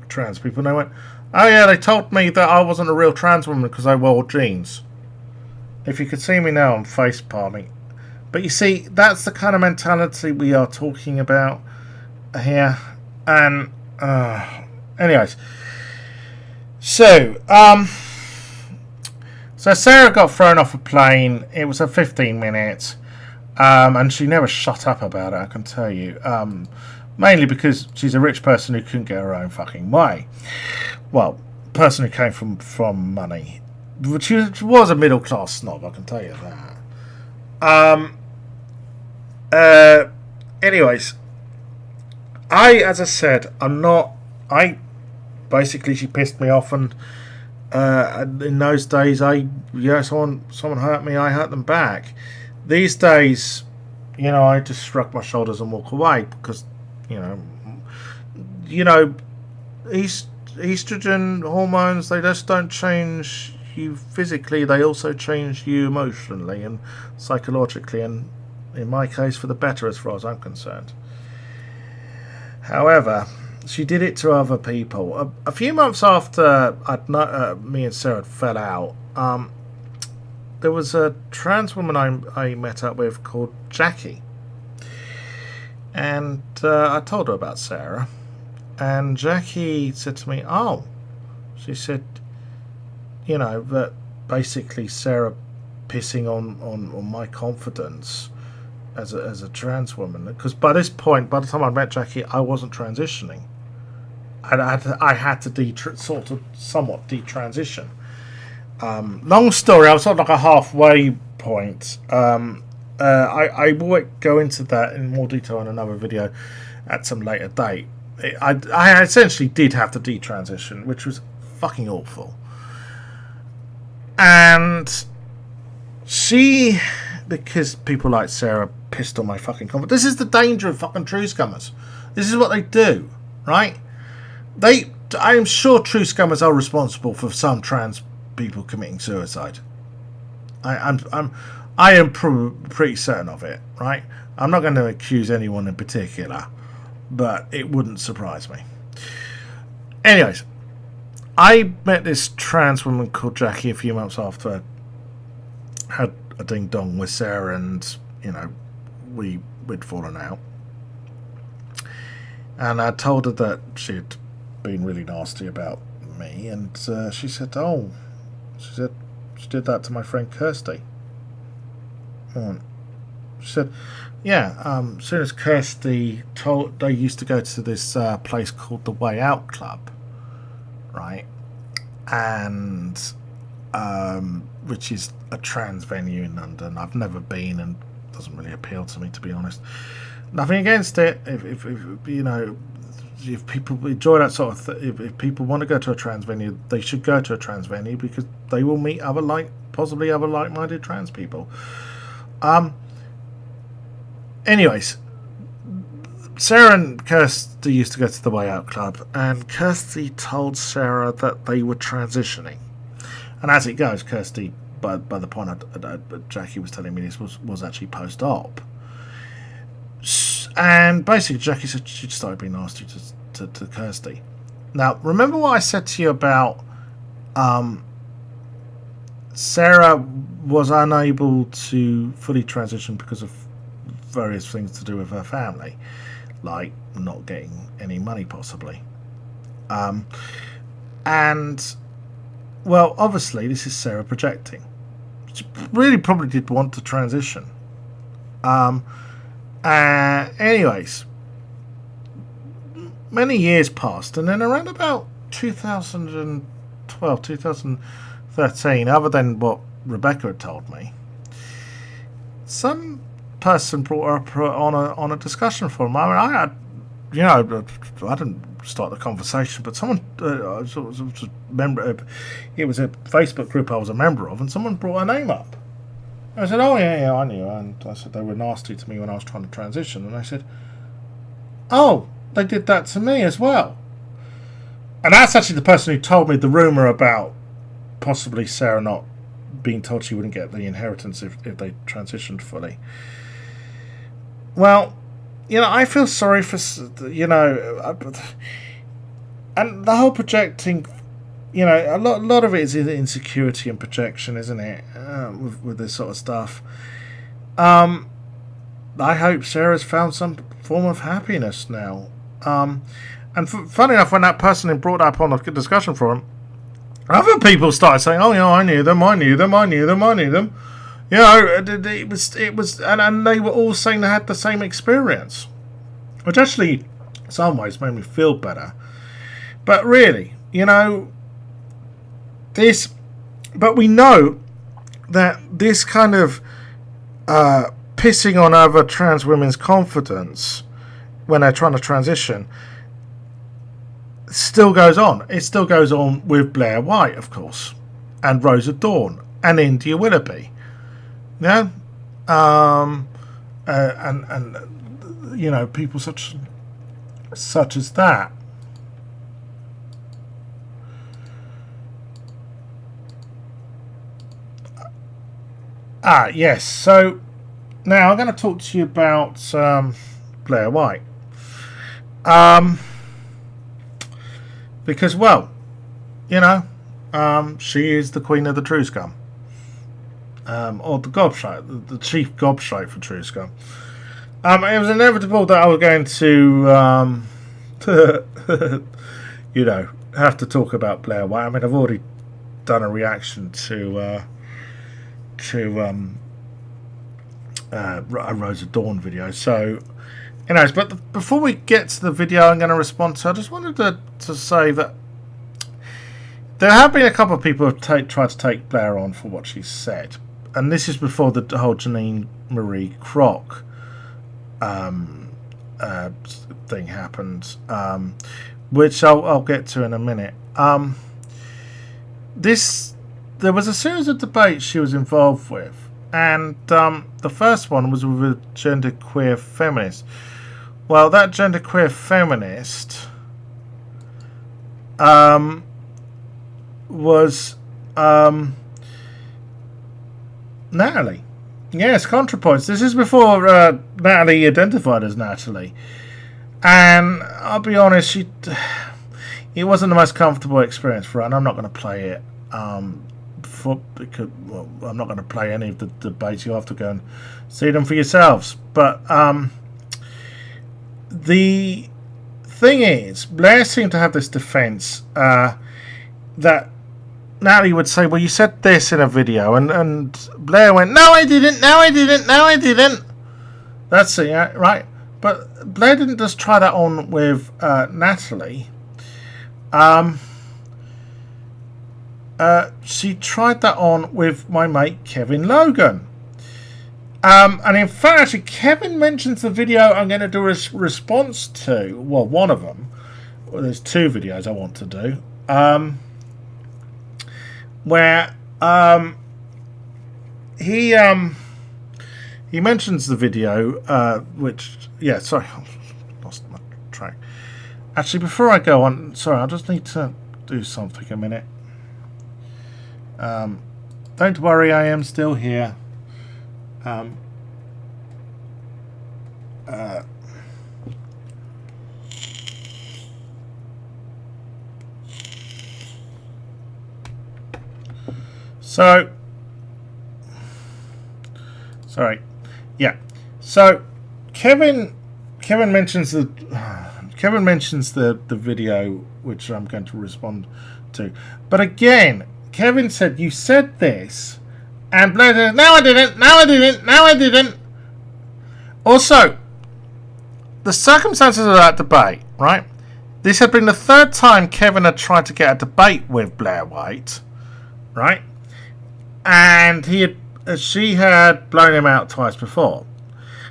people." And they went, "Oh yeah, they told me that I wasn't a real trans woman because I wore jeans." If you could see me now, I'm face palming. But you see, that's the kind of mentality we are talking about here. And anyways. So Sarah got thrown off a plane. It was 15 minutes, and she never shut up about it, I can tell you. Mainly because she's a rich person who couldn't get her own fucking way. Well, person who came from money. She was a middle class snob, I can tell you that. Anyways, as I said, basically, she pissed me off, and in those days, someone hurt me, I hurt them back. These days, you know, I just shrug my shoulders and walk away because, you know, estrogen hormones, they just don't change you physically; they also change you emotionally and psychologically, and in my case, for the better, as far as I'm concerned. However, she did it to other people. A few months after me and Sarah fell out, there was a trans woman I met up with called Jackie. And I told her about Sarah. And Jackie said to me, she said, you know, that basically Sarah pissing on my confidence as a trans woman, because by this point, by the time I met Jackie, I wasn't transitioning. I had to sort of somewhat detransition. Long story. I was sort of like a halfway point. I will go into that in more detail in another video at some later date. I essentially did have to detransition, which was fucking awful. And she, because people like Sarah pissed on my fucking confidence. This is the danger of fucking true scummers. This is what they do, right? I am sure true scummers are responsible for some trans people committing suicide. I am pretty certain of it, right? I'm not going to accuse anyone in particular, but it wouldn't surprise me. Anyways, I met this trans woman called Jackie a few months after I had a ding dong with Sarah, and we'd fallen out. And I told her that she'd been really nasty about me, and she said, she did that to my friend Kirsty. She said, yeah, as soon as Kirsty told, they used to go to this place called the Way Out Club, right? And which is a trans venue in London. I've never been, and doesn't really appeal to me, to be honest. Nothing against it. If people enjoy that sort of if people want to go to a trans venue, they should go to a trans venue, because they will meet possibly other like-minded trans people. Anyways, Sarah and Kirsty used to go to the Way Out Club, and Kirsty told Sarah that they were transitioning. And as it goes, Kirsty, by the point Jackie was telling me this, was actually post-op. And basically, Jackie said she started being nasty to Kirsty. Now, remember what I said to you about Sarah was unable to fully transition because of various things to do with her family, like not getting any money, possibly. And, well, obviously, this is Sarah projecting. She really probably did want to transition. Anyways, many years passed, and then around about 2012, 2013, other than what Rebecca had told me, some person brought her up on a discussion forum. I mean, I didn't start the conversation, but someone, it was a Facebook group I was a member of, and someone brought her name up. I said, oh, yeah, I knew. And I said, they were nasty to me when I was trying to transition. And I said, oh, they did that to me as well. And that's actually the person who told me the rumour about possibly Sarah not being told she wouldn't get the inheritance if they transitioned fully. Well, I feel sorry for, and the whole projecting, a lot of it is insecurity and projection, isn't it? With this sort of stuff. I hope Sarah's found some form of happiness now. And funny enough, when that person brought that up on the discussion forum, other people started saying, "Oh, I knew them. It was, and they were all saying they had the same experience, which actually, in some ways, made me feel better. But really, but we know that this kind of pissing on other trans women's confidence when they're trying to transition still goes on. It still goes on with Blair White, of course, and Rosa Dawn, and India Willoughby. And people such as that. Yes. So now I'm going to talk to you about Blair White. Because, well, she is the queen of the true scum. Or the gobshite, the chief gobshite for true scum. It was inevitable that I was going to, have to talk about Blair White. I mean, I've already done a reaction to a Rose of Dawn video. So, anyways, but before we get to the video I'm going to respond to, I just wanted to say that there have been a couple of people who have tried to take Blair on for what she said. And this is before the whole Janine Marie Kroc thing happened, which I'll get to in a minute. There was a series of debates she was involved with, and the first one was with a genderqueer feminist. Well, that genderqueer feminist was Natalie. Yes, ContraPoints. This is before Natalie identified as Natalie. And I'll be honest, it wasn't the most comfortable experience for her, and I'm not going to play it. Because I'm not going to play any of the debates. You have to go and see them for yourselves. But the thing is, Blair seemed to have this defence that Natalie would say, well, you said this in a video, and Blair went, no, I didn't, no, I didn't, no, I didn't. That's it, yeah, right. But Blair didn't just try that on with Natalie. She tried that on with my mate Kevin Logan. And in fact, actually, Kevin mentions the video I'm going to do a response to. Well, one of them. Well, there's two videos I want to do. Where he mentions the video, which, yeah, sorry, I lost my track. Actually, before I go on, sorry, I just need to do something a minute. Don't worry, I am still here. So, sorry, yeah. So, Kevin mentions the video which I'm going to respond to, but again, Kevin said you said this, and Blair said, no, I didn't, no, I didn't, no, I didn't. Also, the circumstances of that debate, right? This had been the third time Kevin had tried to get a debate with Blair White, right? And she had blown him out twice before.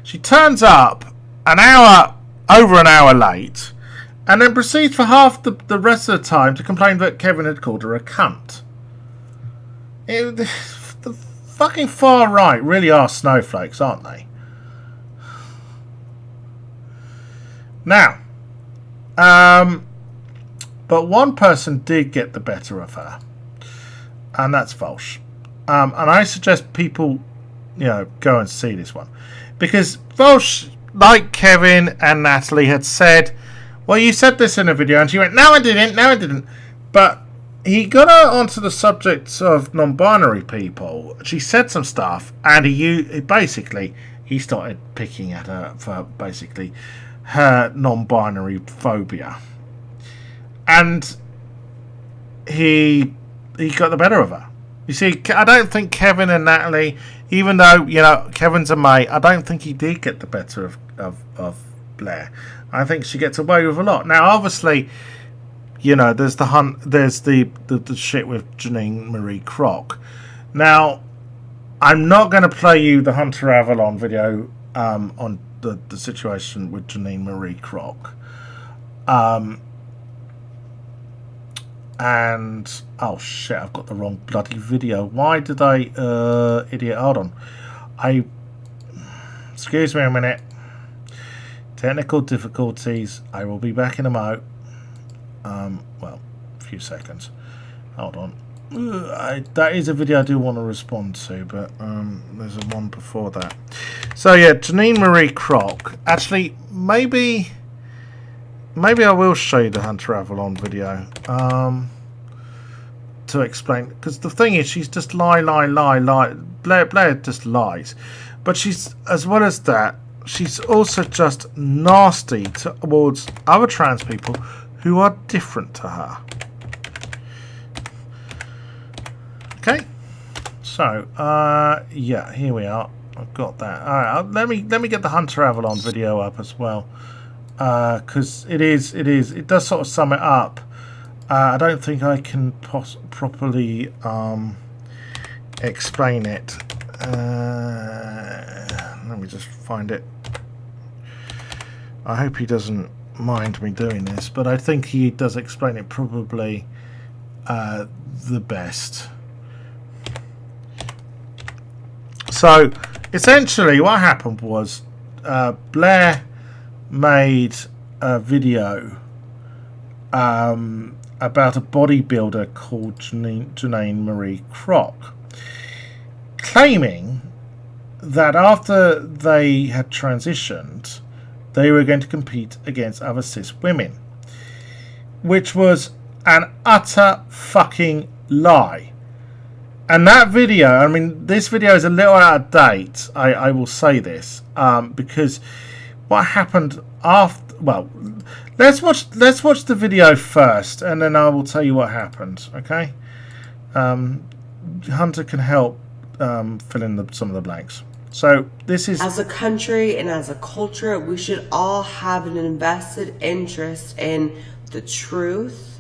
She turns up over an hour late, and then proceeds for half the rest of the time to complain that Kevin had called her a cunt. The fucking far right really are snowflakes, aren't they? Now, but one person did get the better of her, and that's Volsh. And I suggest people, go and see this one. Because Volsh, like Kevin and Natalie, had said, well, you said this in a video, and she went, no, I didn't, no, I didn't. But he got her onto the subject of non-binary people. She said some stuff, and he started picking at her for basically her non-binary phobia. And he got the better of her. You see, I don't think Kevin and Natalie, even though, Kevin's a mate, I don't think he did get the better of Blair. I think she gets away with a lot. Now, obviously, there's the shit with Janine Marie Kroc. Now, I'm not going to play you the Hunter Avalon video on the situation with Janine Marie Kroc. And oh shit, I've got the wrong bloody video. Why did I idiot? Hold on. Excuse me a minute. Technical difficulties. I will be back in a mo. Well, a few seconds. Hold on. That is a video I do want to respond to, but there's a one before that. So yeah, Janine Marie Kroc. Actually, maybe I will show you the Hunter Avalon video to explain, because the thing is, she's just lie. Blair just lies, but she's, as well as that, she's also just nasty towards other trans people who are different to her. Okay, so yeah, here we are. I've got that. All right, let me get the Hunter Avalon video up as well, because it does sort of sum it up. I don't think I can properly explain it. Let me just find it. I hope he doesn't mind me doing this, but I think he does explain it probably the best. So essentially what happened was Blair made a video about a bodybuilder called Janae Marie Kroc, claiming that after they had transitioned, they were going to compete against other cis women, which was an utter fucking lie. And that video, I mean, this video is a little out of date, I will say this, because what happened after, well, let's watch the video first, and then I will tell you what happened, okay? Hunter can help fill in some of the blanks. So this is... As a country and as a culture, we should all have an invested interest in the truth,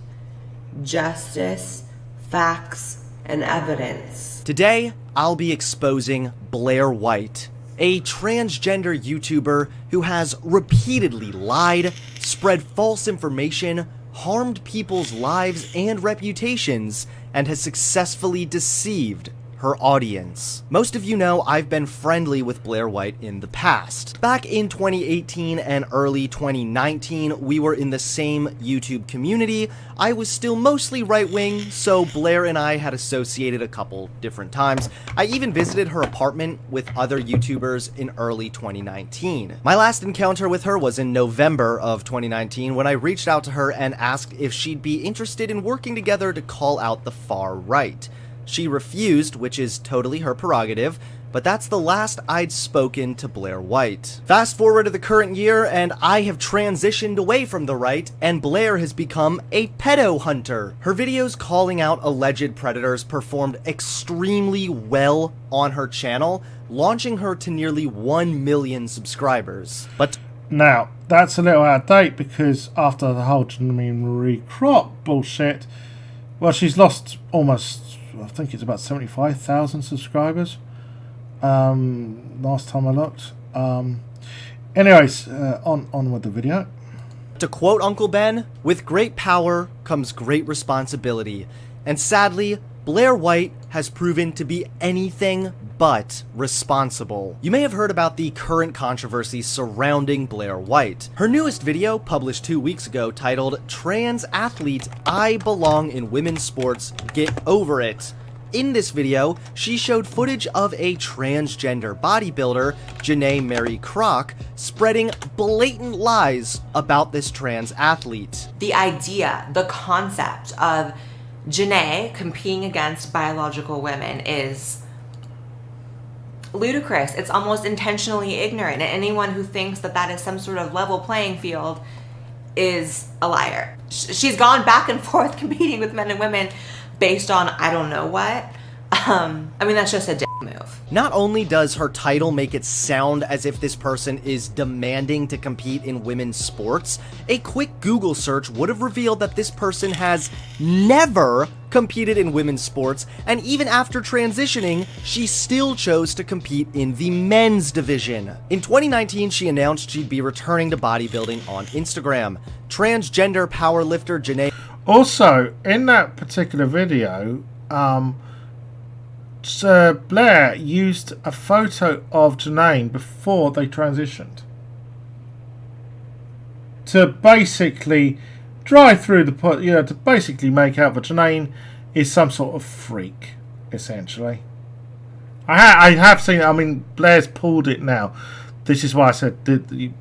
justice, facts, and evidence. Today, I'll be exposing Blair White, a transgender YouTuber who has repeatedly lied, spread false information, harmed people's lives and reputations, and has successfully deceived her audience. Most of you know I've been friendly with Blair White in the past. Back in 2018 and early 2019, we were in the same YouTube community. I was still mostly right-wing, so Blair and I had associated a couple different times. I even visited her apartment with other YouTubers in early 2019. My last encounter with her was in November of 2019 when I reached out to her and asked if she'd be interested in working together to call out the far right. She refused, which is totally her prerogative, but that's the last I'd spoken to Blair White. Fast forward to the current year, and I have transitioned away from the right, and Blair has become a pedo hunter. Her videos calling out alleged predators performed extremely well on her channel, launching her to nearly 1 million subscribers. But now, that's a little out of date, because after the whole Janae Marie Kroc bullshit, well, she's lost almost, I think it's about 75,000 subscribers. Last time I looked. Anyways, on with the video. to quote Uncle Ben, with great power comes great responsibility. And sadly, Blair White has proven to be anything but responsible. You may have heard about the current controversy surrounding Blair White. Her newest video, published 2 weeks ago, titled "Trans Athlete, I Belong in Women's Sports, Get Over It." In this video, she showed footage of a transgender bodybuilder, Janae Marie Kroc, spreading blatant lies about this trans athlete. The idea, the concept of Janae competing against biological women is ludicrous. It's almost intentionally ignorant, and anyone who thinks that that is some sort of level playing field is a liar. She's gone back and forth competing with men and women based on I don't know what. I mean, that's just a dick move. Not only does her title make it sound as if this person is demanding to compete in women's sports, a quick Google search would have revealed that this person has never competed in women's sports, and even after transitioning, she still chose to compete in the men's division. In 2019, she announced she'd be returning to bodybuilding on Instagram. Transgender powerlifter Janae... Also, in that particular video, Blair used a photo of Janae before they transitioned to basically drive through the to basically make out that Janae is some sort of freak, essentially. I have seen. I mean, Blair's pulled it now. This is why I said. Anyway.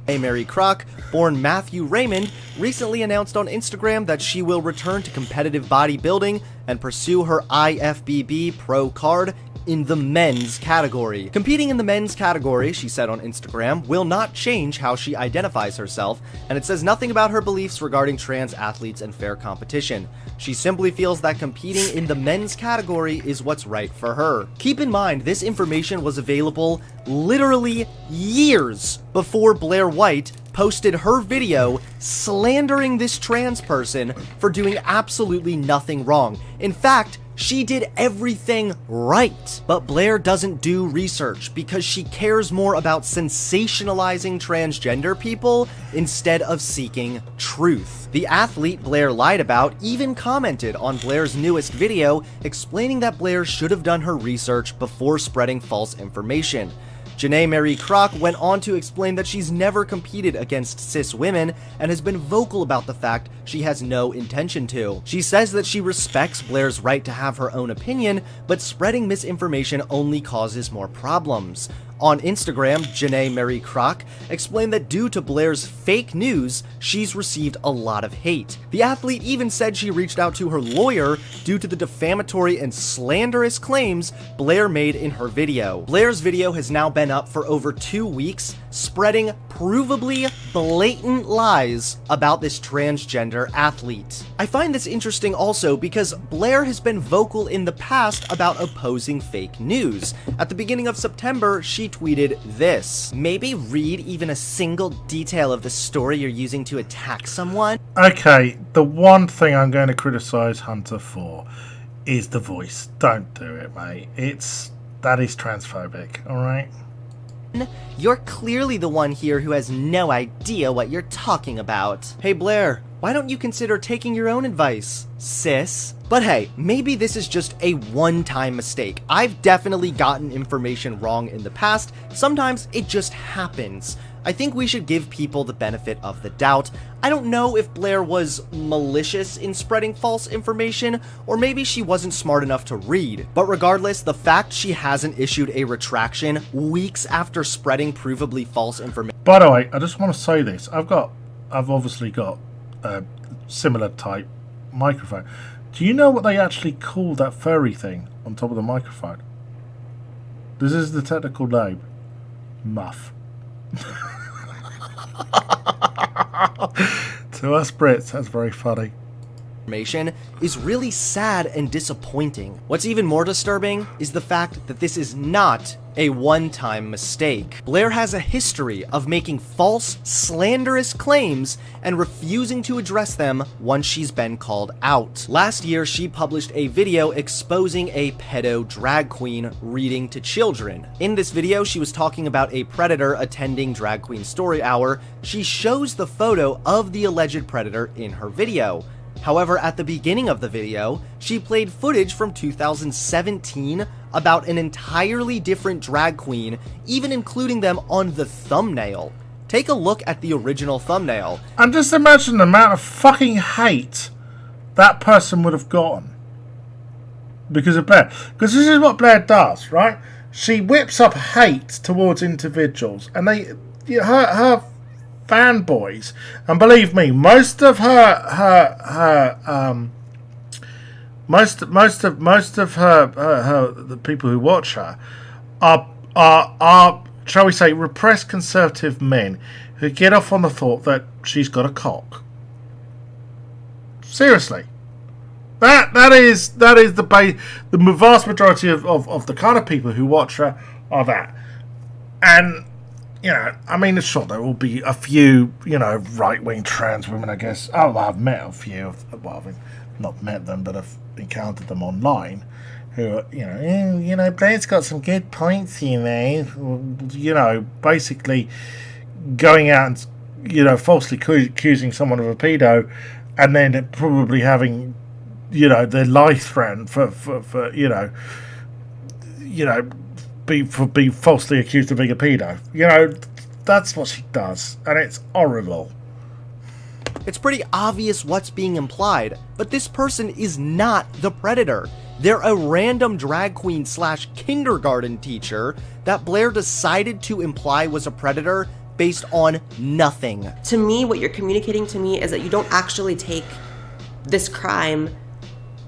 Marie Kroc, born Matthew Raymond, recently announced on Instagram that she will return to competitive bodybuilding and pursue her IFBB pro card in the men's category. Competing in the men's category, she said on Instagram, will not change how she identifies herself, and it says nothing about her beliefs regarding trans athletes and fair competition. She simply feels that competing in the men's category is what's right for her. Keep in mind, this information was available literally years before Blair White posted her video slandering this trans person for doing absolutely nothing wrong. In fact, she did everything right. But Blair doesn't do research because she cares more about sensationalizing transgender people instead of seeking truth. The athlete Blair lied about even commented on Blair's newest video, explaining that Blair should have done her research before spreading false information. Janae Marie Kroc went on to explain that she's never competed against cis women and has been vocal about the fact she has no intention to. She says that she respects Blair's right to have her own opinion, but spreading misinformation only causes more problems. On Instagram, Janae Marie Kroc explained that due to Blair's fake news, she's received a lot of hate. The athlete even said she reached out to her lawyer due to the defamatory and slanderous claims Blair made in her video. Blair's video has now been up for over 2 weeks, spreading provably blatant lies about this transgender athlete. I find this interesting also because Blair has been vocal in the past about opposing fake news. At the beginning of September, she tweeted this: "Maybe read even a single detail of the story you're using to attack someone." Okay, the one thing I'm going to criticize Hunter for is the voice. Don't do it, mate. That is transphobic, alright? You're clearly the one here who has no idea what you're talking about. Hey Blair, why don't you consider taking your own advice, sis? But hey, maybe this is just a one-time mistake. I've definitely gotten information wrong in the past. Sometimes it just happens. I think we should give people the benefit of the doubt. I don't know if Blair was malicious in spreading false information, or maybe she wasn't smart enough to read. But regardless, the fact she hasn't issued a retraction weeks after spreading provably false information. By the way, I just want to say this. I've obviously got a similar type microphone. Do you know what they actually call that furry thing on top of the microphone? This is the technical name. Muff. To us Brits, that's very funny. Information is really sad and disappointing. What's even more disturbing is the fact that this is not a one-time mistake. Blair has a history of making false, slanderous claims and refusing to address them once she's been called out. Last year, she published a video exposing a pedo drag queen reading to children. In this video, she was talking about a predator attending Drag Queen Story Hour. She shows the photo of the alleged predator in her video. However, at the beginning of the video, she played footage from 2017 about an entirely different drag queen, even including them on the thumbnail. Take a look at the original thumbnail. And just imagine the amount of fucking hate that person would have gotten because of Blair. Because this is what Blair does, right? She whips up hate towards individuals, and her fanboys, and believe me, most of the people who watch her are shall we say repressed conservative men who get off on the thought that she's got a cock. Seriously, that is the vast majority of the kind of people who watch her are that. And you know, I mean, sure, there will be a few, right-wing trans women, I guess. Oh, I've met a few. Well, I've not met them, but I've encountered them online. Who, Blair's got some good points here, basically going out and, falsely accusing someone of a pedo, and then probably having, their life threatened for be falsely accused of being a pedo. That's what she does, and it's horrible. It's pretty obvious what's being implied, but this person is not the predator. They're a random drag queen / kindergarten teacher that Blair decided to imply was a predator based on nothing. To me, what you're communicating to me is that you don't actually take this crime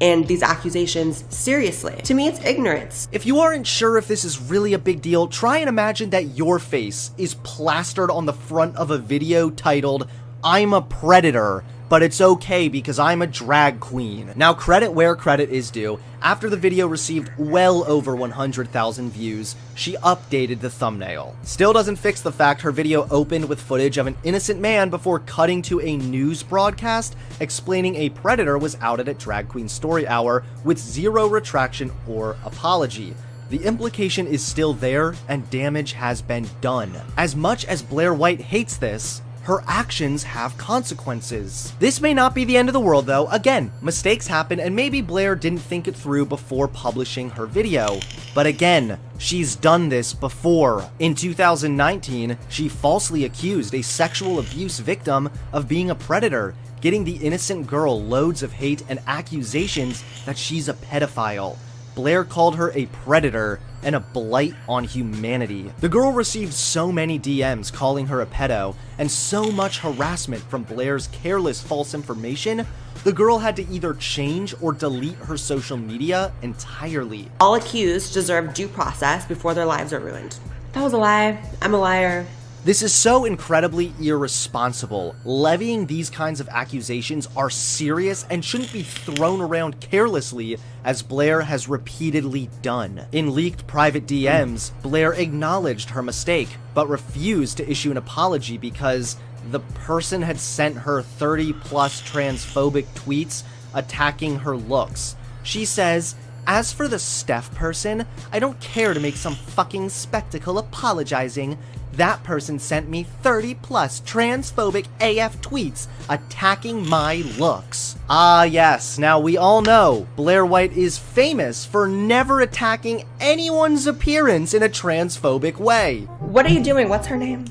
and these accusations seriously. To me, it's ignorance. If you aren't sure if this is really a big deal, try and imagine that your face is plastered on the front of a video titled, "I'm a predator, but it's okay because I'm a drag queen." Now, credit where credit is due. After the video received well over 100,000 views, she updated the thumbnail. Still doesn't fix the fact her video opened with footage of an innocent man before cutting to a news broadcast explaining a predator was outed at Drag Queen Story Hour with zero retraction or apology. The implication is still there, and damage has been done. As much as Blair White hates this, her actions have consequences. This may not be the end of the world though. Again, mistakes happen, and maybe Blair didn't think it through before publishing her video. But again, she's done this before. In 2019, she falsely accused a sexual abuse victim of being a predator, getting the innocent girl loads of hate and accusations that she's a pedophile. Blair called her a predator and a blight on humanity. The girl received so many DMs calling her a pedo, and so much harassment from Blair's careless false information, the girl had to either change or delete her social media entirely. All accused deserve due process before their lives are ruined. That was a lie. I'm a liar. This is so incredibly irresponsible. Levying these kinds of accusations are serious and shouldn't be thrown around carelessly, as Blair has repeatedly done. In leaked private DMs, Blair acknowledged her mistake, but refused to issue an apology because the person had sent her 30+ transphobic tweets attacking her looks. She says, "As for the Steph person, I don't care to make some fucking spectacle apologizing. That person sent me 30+ transphobic AF tweets attacking my looks." Ah yes, now we all know Blair White is famous for never attacking anyone's appearance in a transphobic way. What are you doing? What's her name?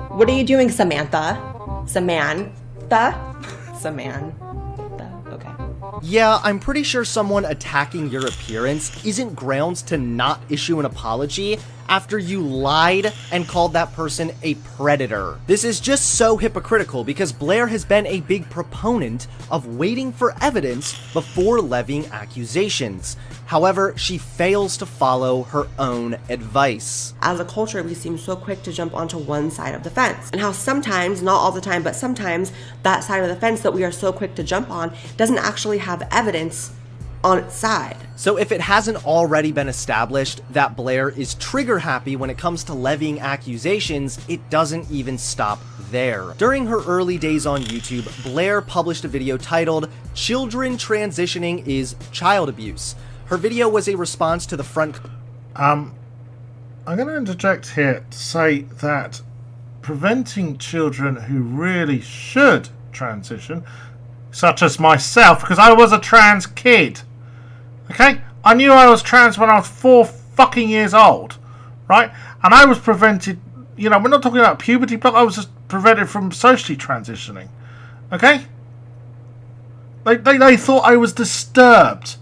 What are you doing, Samantha? Samantha? Okay. Yeah, I'm pretty sure someone attacking your appearance isn't grounds to not issue an apology after you lied and called that person a predator. This is just so hypocritical because Blair has been a big proponent of waiting for evidence before levying accusations. However, she fails to follow her own advice. As a culture, we seem so quick to jump onto one side of the fence, and how sometimes, not all the time, but sometimes that side of the fence that we are so quick to jump on doesn't actually have evidence on its side. So if it hasn't already been established that Blair is trigger happy when it comes to levying accusations, it doesn't even stop there. During her early days on YouTube, Blair published a video titled "Children Transitioning is Child Abuse." Her video was a response to the front... I'm going to interject here to say that preventing children who really should transition, such as myself, because I was a trans kid, okay? I knew I was trans when I was 4 fucking years old, right? And I was prevented, you know, we're not talking about puberty block, I was just prevented from socially transitioning, okay? They thought I was disturbed.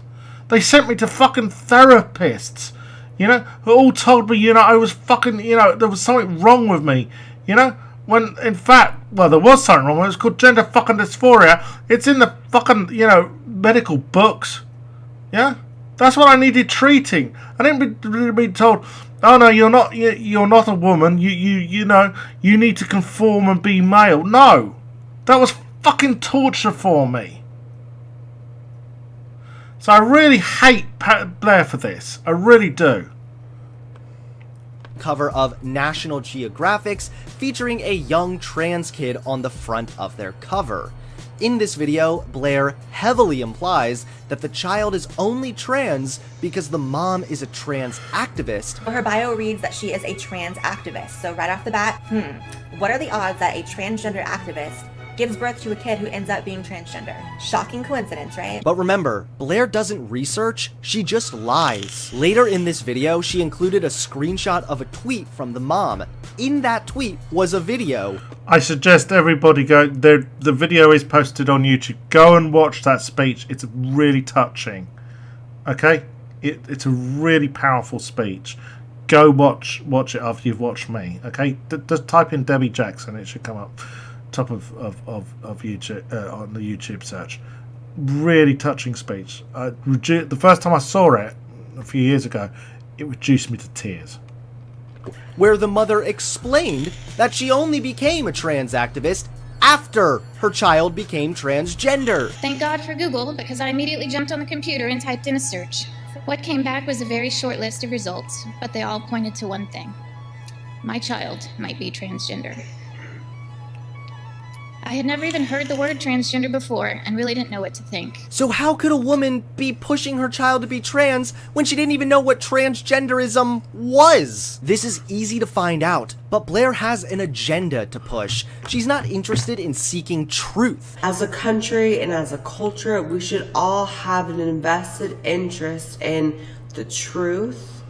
They sent me to fucking therapists, you know, who all told me, you know, I was fucking, you know, there was something wrong with me, you know? When, in fact, well, there was something wrong with it. It's called gender fucking dysphoria. It's in the fucking, you know, medical books. Yeah? That's what I needed treating. I didn't be told, oh no, you're not a woman. You know, you need to conform and be male. No. That was fucking torture for me. So I really hate Blair for this. I really do. Cover of National Geographic's featuring a young trans kid on the front of their cover. In this video, Blair heavily implies that the child is only trans because the mom is a trans activist. Her bio reads that she is a trans activist. So right off the bat, what are the odds that a transgender activist gives birth to a kid who ends up being transgender? Shocking coincidence, right? But remember, Blair doesn't research, she just lies. Later in this video, she included a screenshot of a tweet from the mom. In that tweet was a video. I suggest everybody go, the video is posted on YouTube. Go and watch that speech. It's really touching. Okay? It's a really powerful speech. Go watch it after you've watched me. Okay? Just type in Debbie Jackson, it should come up top of YouTube on the YouTube search. really touching speech. The first time I saw it a few years ago, it reduced me to tears. Where the mother explained that she only became a trans activist after her child became transgender. Thank God for Google, because I immediately jumped on the computer and typed in a search. What came back was a very short list of results, but they all pointed to one thing. My child might be transgender. I had never even heard the word transgender before and really didn't know what to think. So how could a woman be pushing her child to be trans when she didn't even know what transgenderism was? This is easy to find out, but Blair has an agenda to push. She's not interested in seeking truth. As a country and as a culture, we should all have an invested interest in the truth,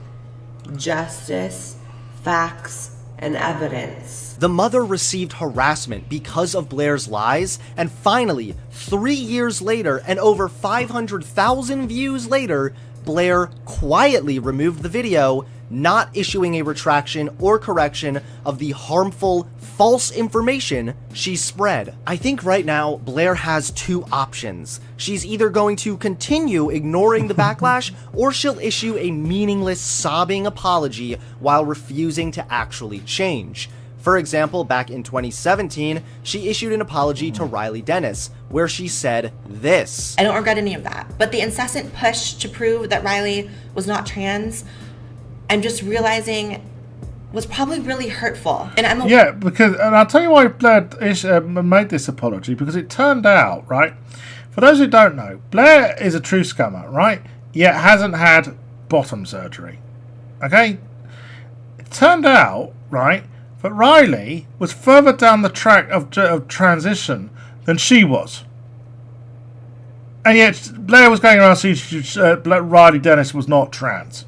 justice, facts, and evidence. The mother received harassment because of Blair's lies, and finally, 3 years later and over 500,000 views later, Blair quietly removed the video, not issuing a retraction or correction of the harmful, false information she spread. I think right now, Blair has two options. She's either going to continue ignoring the backlash, or she'll issue a meaningless, sobbing apology while refusing to actually change. For example, back in 2017, she issued an apology to Riley Dennis, where she said this. I don't regret any of that, but the incessant push to prove that Riley was not trans, I'm just realizing was probably really hurtful. And and I'll tell you why Blair made this apology, because it turned out, right, for those who don't know, Blair is a true scummer, right, yet hasn't had bottom surgery, okay? It turned out, right, that Riley was further down the track of transition than she was. And yet Blair was going around saying Riley Dennis was not trans.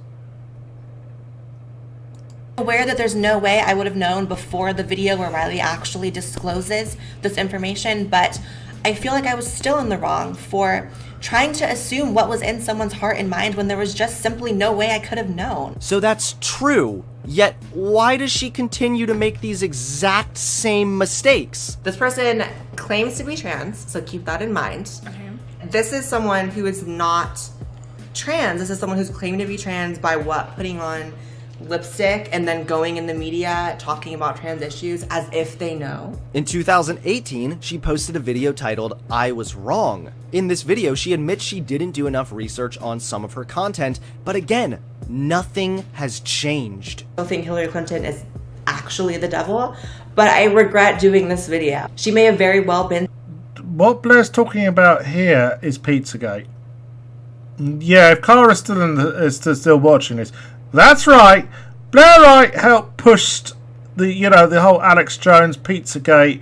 Aware that there's no way I would have known before the video where Riley actually discloses this information, but I feel like I was still in the wrong for trying to assume what was in someone's heart and mind when there was just simply no way I could have known. So that's true, yet why does she continue to make these exact same mistakes? This person claims to be trans, so keep that in mind. Okay. This is someone who is not trans. This is someone who's claiming to be trans by what? Putting on lipstick and then going in the media talking about trans issues as if they know. In 2018, she posted a video titled, "I Was Wrong." In this video, she admits she didn't do enough research on some of her content, but again, nothing has changed. I don't think Hillary Clinton is actually the devil, but I regret doing this video. She may have very well been. What Blair's talking about here is Pizzagate. Yeah, if Cara's is still watching this, that's right. Blair Wright helped push the whole Alex Jones Pizzagate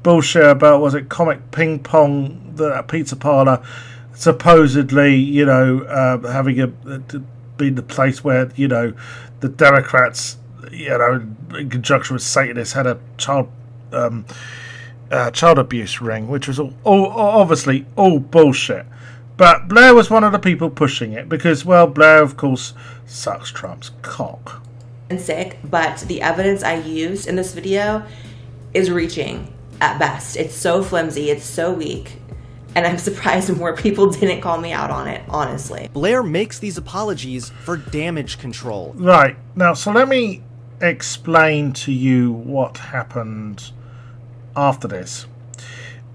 bullshit about, was it Comic Ping Pong, the pizza parlor, supposedly having to be the place where the Democrats in conjunction with Satanists had a child abuse ring, which was all obviously all bullshit. But Blair was one of the people pushing it because, well, Blair, of course, sucks Trump's cock. Sick, but the evidence I used in this video is reaching at best. It's so flimsy, it's so weak, and I'm surprised more people didn't call me out on it, honestly. Blair makes these apologies for damage control. Right, now, so let me explain to you what happened after this.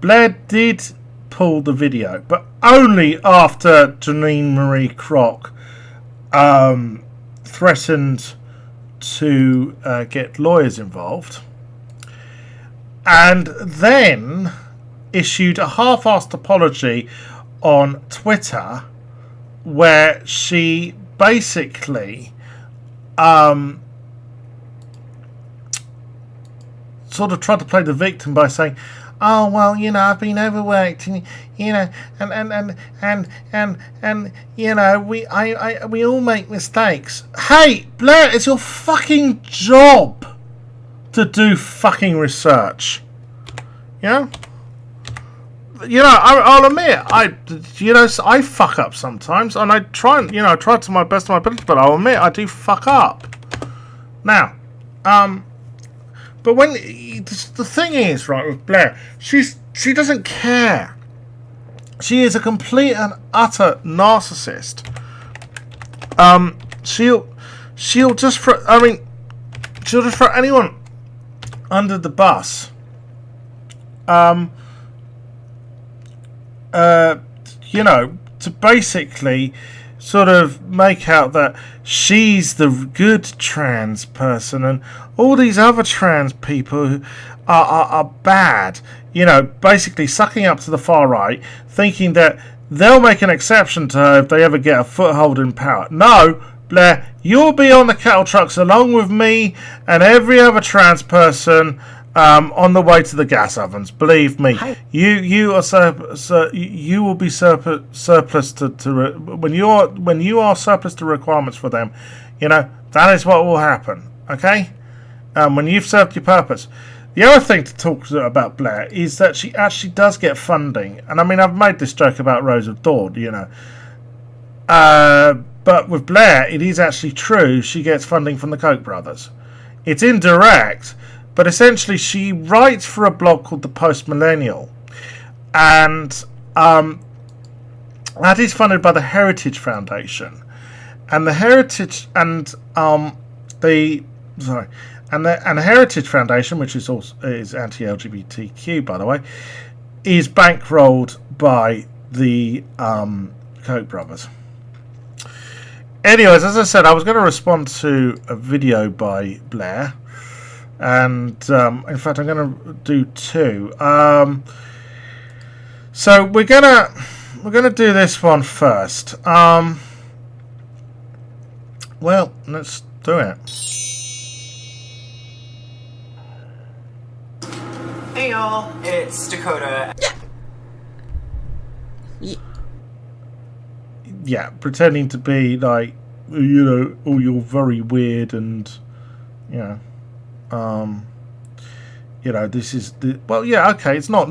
Blair did pull the video, but only after Janine Marie Kroc threatened to get lawyers involved, and then issued a half-assed apology on Twitter where she basically sort of tried to play the victim by saying, "Oh, well, I've been overworked, and we all make mistakes." Hey, Blair, it's your fucking job to do fucking research. I'll admit, I fuck up sometimes, and I try to my best of my ability, but I'll admit I do fuck up. Now, but when the thing is, right, with Blair, she doesn't care She is a complete and utter narcissist. She'll just throw anyone under the bus. You know, to basically sort of make out that she's the good trans person and all these other trans people who are bad. You know, basically sucking up to the far right, thinking that they'll make an exception to her if they ever get a foothold in power. No, Blair, you'll be on the cattle trucks along with me and every other trans person on the way to the gas ovens. Believe me, you you will be surplus to when you are surplus to requirements for them. You know, that is what will happen. Okay, when you've served your purpose. The other thing to talk about Blair is that she actually does get funding, and I mean I've made this joke about Rose of Dawn, you know, but with Blair it is actually true. She gets funding from the Koch brothers. It's indirect, but essentially she writes for a blog called The Post Millennial, and that is funded by the Heritage Foundation, and the Heritage and the Heritage Foundation, which is also is anti-LGBTQ, by the way, is bankrolled by the Koch brothers. Anyways, as I said, I was going to respond to a video by Blair, and in fact, I'm going to do two. So we're gonna do this one first. Well, let's do it. Hey y'all, it's Dakota. Yeah, pretending to be like, you know, oh, you're very weird, and you know, this is the well, yeah, okay, it's not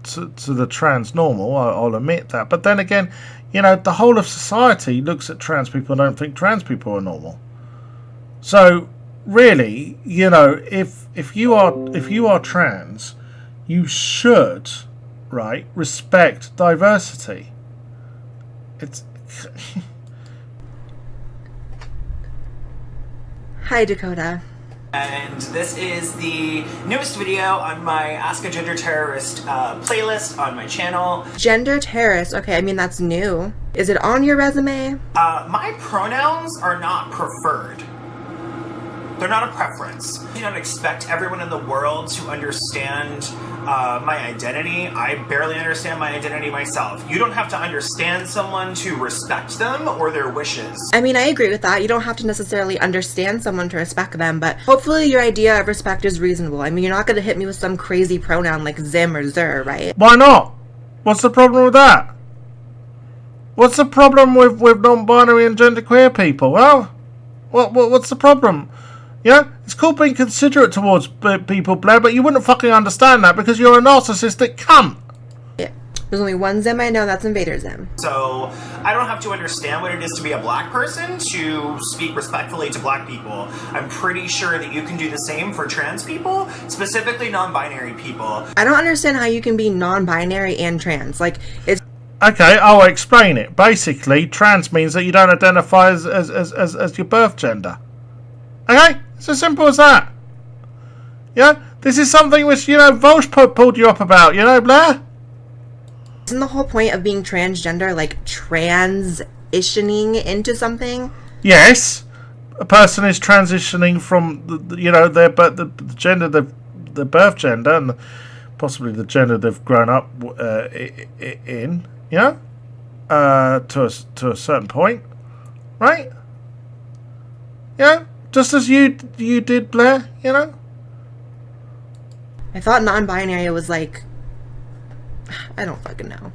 to the trans normal. I'll admit that, but then again, you know, the whole of society looks at trans people and don't think trans people are normal. So really, you know, if you are trans, you should, right, respect diversity. It's Hi, Dakota. And this is the newest video on my Ask a Gender Terrorist playlist on my channel. Gender terrorist. Okay, I mean, that's new. Is it on your resume? My pronouns are not preferred. They're not a preference. You don't expect everyone in the world to understand my identity. I barely understand my identity myself. You don't have to understand someone to respect them or their wishes. I mean, I agree with that. You don't have to necessarily understand someone to respect them, but hopefully your idea of respect is reasonable. I mean, you're not going to hit me with some crazy pronoun like Zim or Zer, right? Why not? What's the problem with that? What's the problem with non-binary and genderqueer people? Well, what's the problem? Yeah, it's called being considerate towards people, Blair, but you wouldn't fucking understand that because you're a narcissistic cunt. Yeah. There's only one Zim I know, that's Invader Zim. So I don't have to understand what it is to be a black person to speak respectfully to black people. I'm pretty sure that you can do the same for trans people, specifically non-binary people. I don't understand how you can be non-binary and trans. Like, it's... Okay, I'll explain it. Basically, trans means that you don't identify as your birth gender. Okay? It's as simple as that. Yeah? This is something which, you know, Volsh pulled you up about, you know, Blair? Isn't the whole point of being transgender, like, transitioning into something? Yes. A person is transitioning from, you know, their gender, their birth gender, and possibly the gender they've grown up in, you know? To a certain point. Right? Yeah? Just as you did, Blair, you know? I thought non-binary was like... I don't fucking know.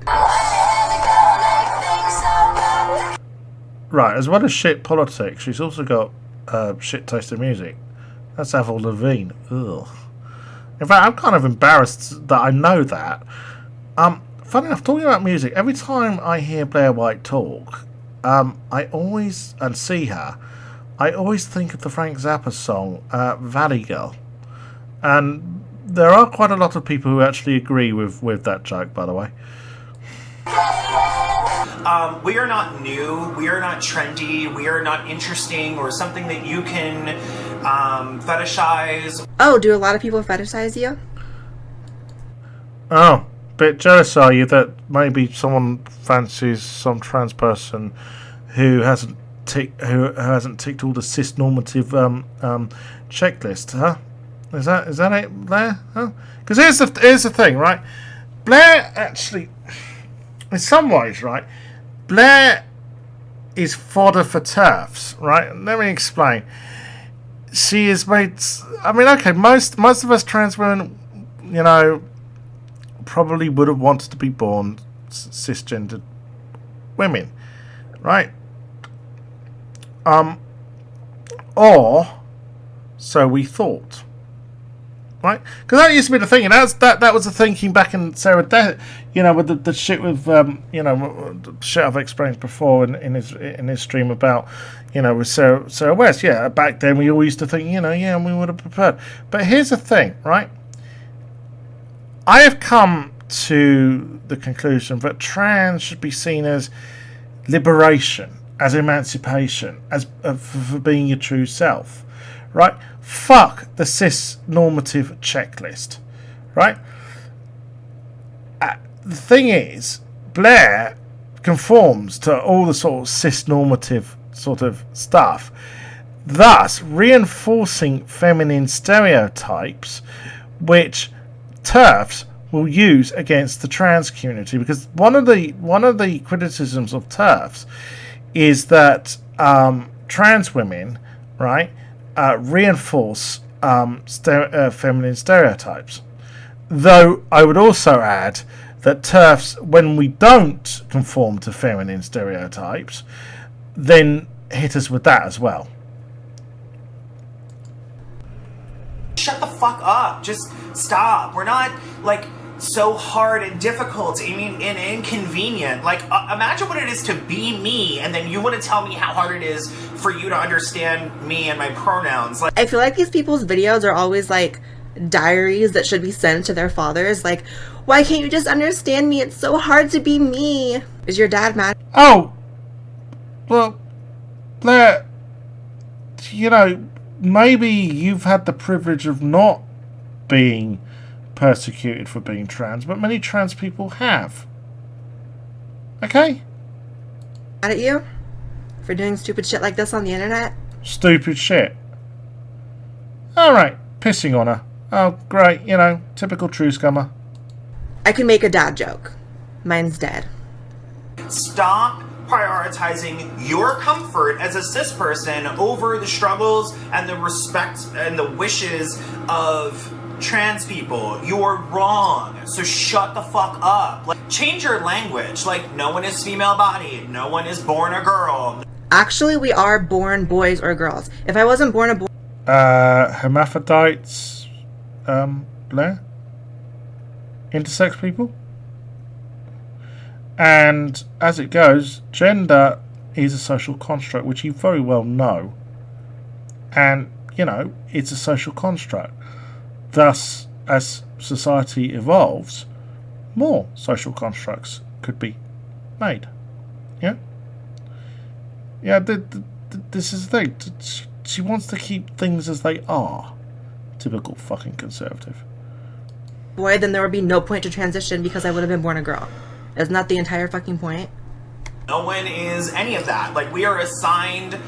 Right, as well as shit politics, she's also got shit taste in music. That's Avril Lavigne. Ugh. In fact, I'm kind of embarrassed that I know that. Funny enough, talking about music, every time I hear Blair White talk, I always, and see her, I always think of the Frank Zappa song, Valley Girl. And there are quite a lot of people who actually agree with that joke, by the way. We are not new, we are not trendy, we are not interesting or something that you can fetishize. Oh, do a lot of people fetishize you? Oh, bit jealous are you that maybe someone fancies some trans person who hasn't ticked all the cis-normative checklist, huh? Is that it, Blair? Huh? Because here's the thing, right? Blair actually, in some ways, right? Blair is fodder for TERFs, right? Let me explain. She is made. I mean, okay, most of us trans women, you know, probably would have wanted to be born cisgendered women, right? Or so we thought, right? Because that used to be the thing, and that was the thinking back in Sarah, you know, with the shit with you know, the shit I've explained before in his stream about, you know, with Sarah West. Yeah, back then we all used to think, you know, yeah, we would have preferred. But here's the thing, right? I have come to the conclusion that trans should be seen as liberation, as emancipation, as for being your true self, right? Fuck the cis-normative checklist, right? The thing is, Blair conforms to all the sort of cis-normative sort of stuff, thus reinforcing feminine stereotypes, which TERFs will use against the trans community. Because one of the criticisms of TERFs is that trans women, right, reinforce feminine stereotypes. Though I would also add that TERFs, when we don't conform to feminine stereotypes, then hit us with that as well. Shut the fuck up. Just stop. We're not, like, so hard and difficult, I mean, and inconvenient. Like, imagine what it is to be me, and then you want to tell me how hard it is for you to understand me and my pronouns. Like, I feel like these people's videos are always like diaries that should be sent to their fathers. Like, why can't you just understand me? It's so hard to be me. Is your dad mad? Oh, well, Blair, you know, maybe you've had the privilege of not being persecuted for being trans, but many trans people have. Okay? Mad at you? For doing stupid shit like this on the internet? Stupid shit. Alright, pissing on her. Oh, great, you know, typical truscummer. I could make a dad joke. Mine's dead. stop prioritizing your comfort as a cis person over the struggles and the respect and the wishes of trans people. You're wrong. So shut the fuck up. Like, change your language. Like, no one is female bodied. No one is born a girl. Actually, we are born boys or girls. If I wasn't born a boy... hermaphrodites, Blair? Intersex people? And as it goes, gender is a social construct, which you very well know. And, you know, it's a social construct. Thus, as society evolves, more social constructs could be made. Yeah? Yeah, this is the thing. She wants to keep things as they are. Typical fucking conservative. Boy, then there would be no point to transition because I would have been born a girl. Isn't that the entire fucking point? No one is any of that. Like, we are assigned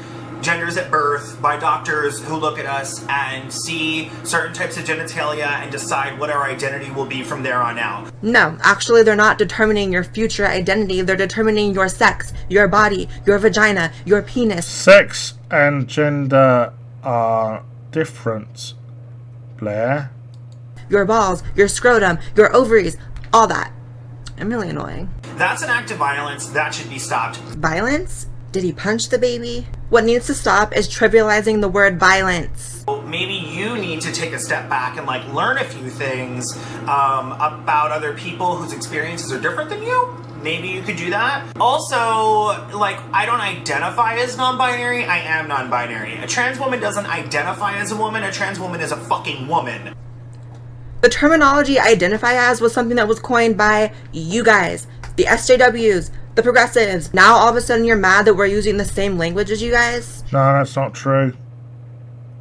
genders at birth by doctors who look at us and see certain types of genitalia and decide what our identity will be from there on out. No, actually they're not determining your future identity. They're determining your sex, your body, your vagina, your penis. Sex and gender are different, Blair. Your balls, your scrotum, your ovaries, all that. I'm really annoying. That's an act of violence. That should be stopped. Violence? Did he punch the baby? What needs to stop is trivializing the word violence. Well, maybe you need to take a step back and like learn a few things about other people whose experiences are different than you. Maybe you could do that. Also, like, I don't identify as non-binary. I am non-binary. A trans woman doesn't identify as a woman. A trans woman is a fucking woman. The terminology identify as was something that was coined by you guys, the SJWs, the progressives. Now all of a sudden you're mad that we're using the same language as you guys? No, that's not true.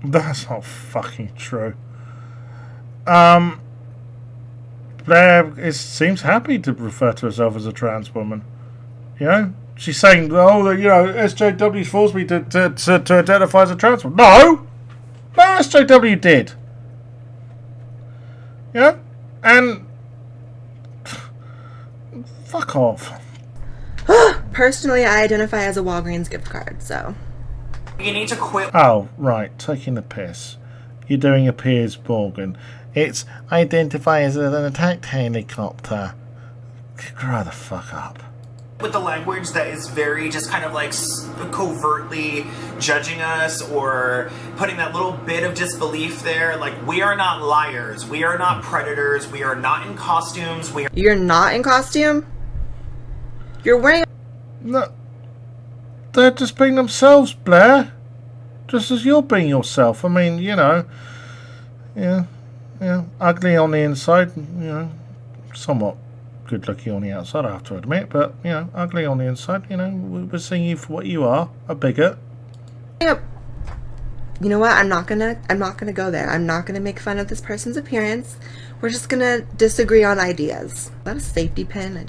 That's not fucking true. Blair seems happy to refer to herself as a trans woman. You know? She's saying, oh, you know, SJWs forced me to identify as a trans woman. No! No, SJW did. Yeah? And... fuck off. Personally, I identify as a Walgreens gift card, so... You need to quit. Oh, right, taking the piss. You're doing a Piers Morgan. It's identify as an attack helicopter. Grow the fuck up. With the language that is very just kind of like covertly judging us or putting that little bit of disbelief there. Like, we are not liars. We are not predators. We are not in costumes. You're not in costume? You're wearing... No. They're just being themselves, Blair. Just as you're being yourself. I mean, you know. Yeah. Ugly on the inside. You know. Somewhat good looking on the outside, I have to admit. But, you know, ugly on the inside. You know, we're seeing you for what you are. A bigot. Yep. You know what? I'm not gonna go there. I'm not gonna make fun of this person's appearance. We're just gonna disagree on ideas. Is that a safety pin?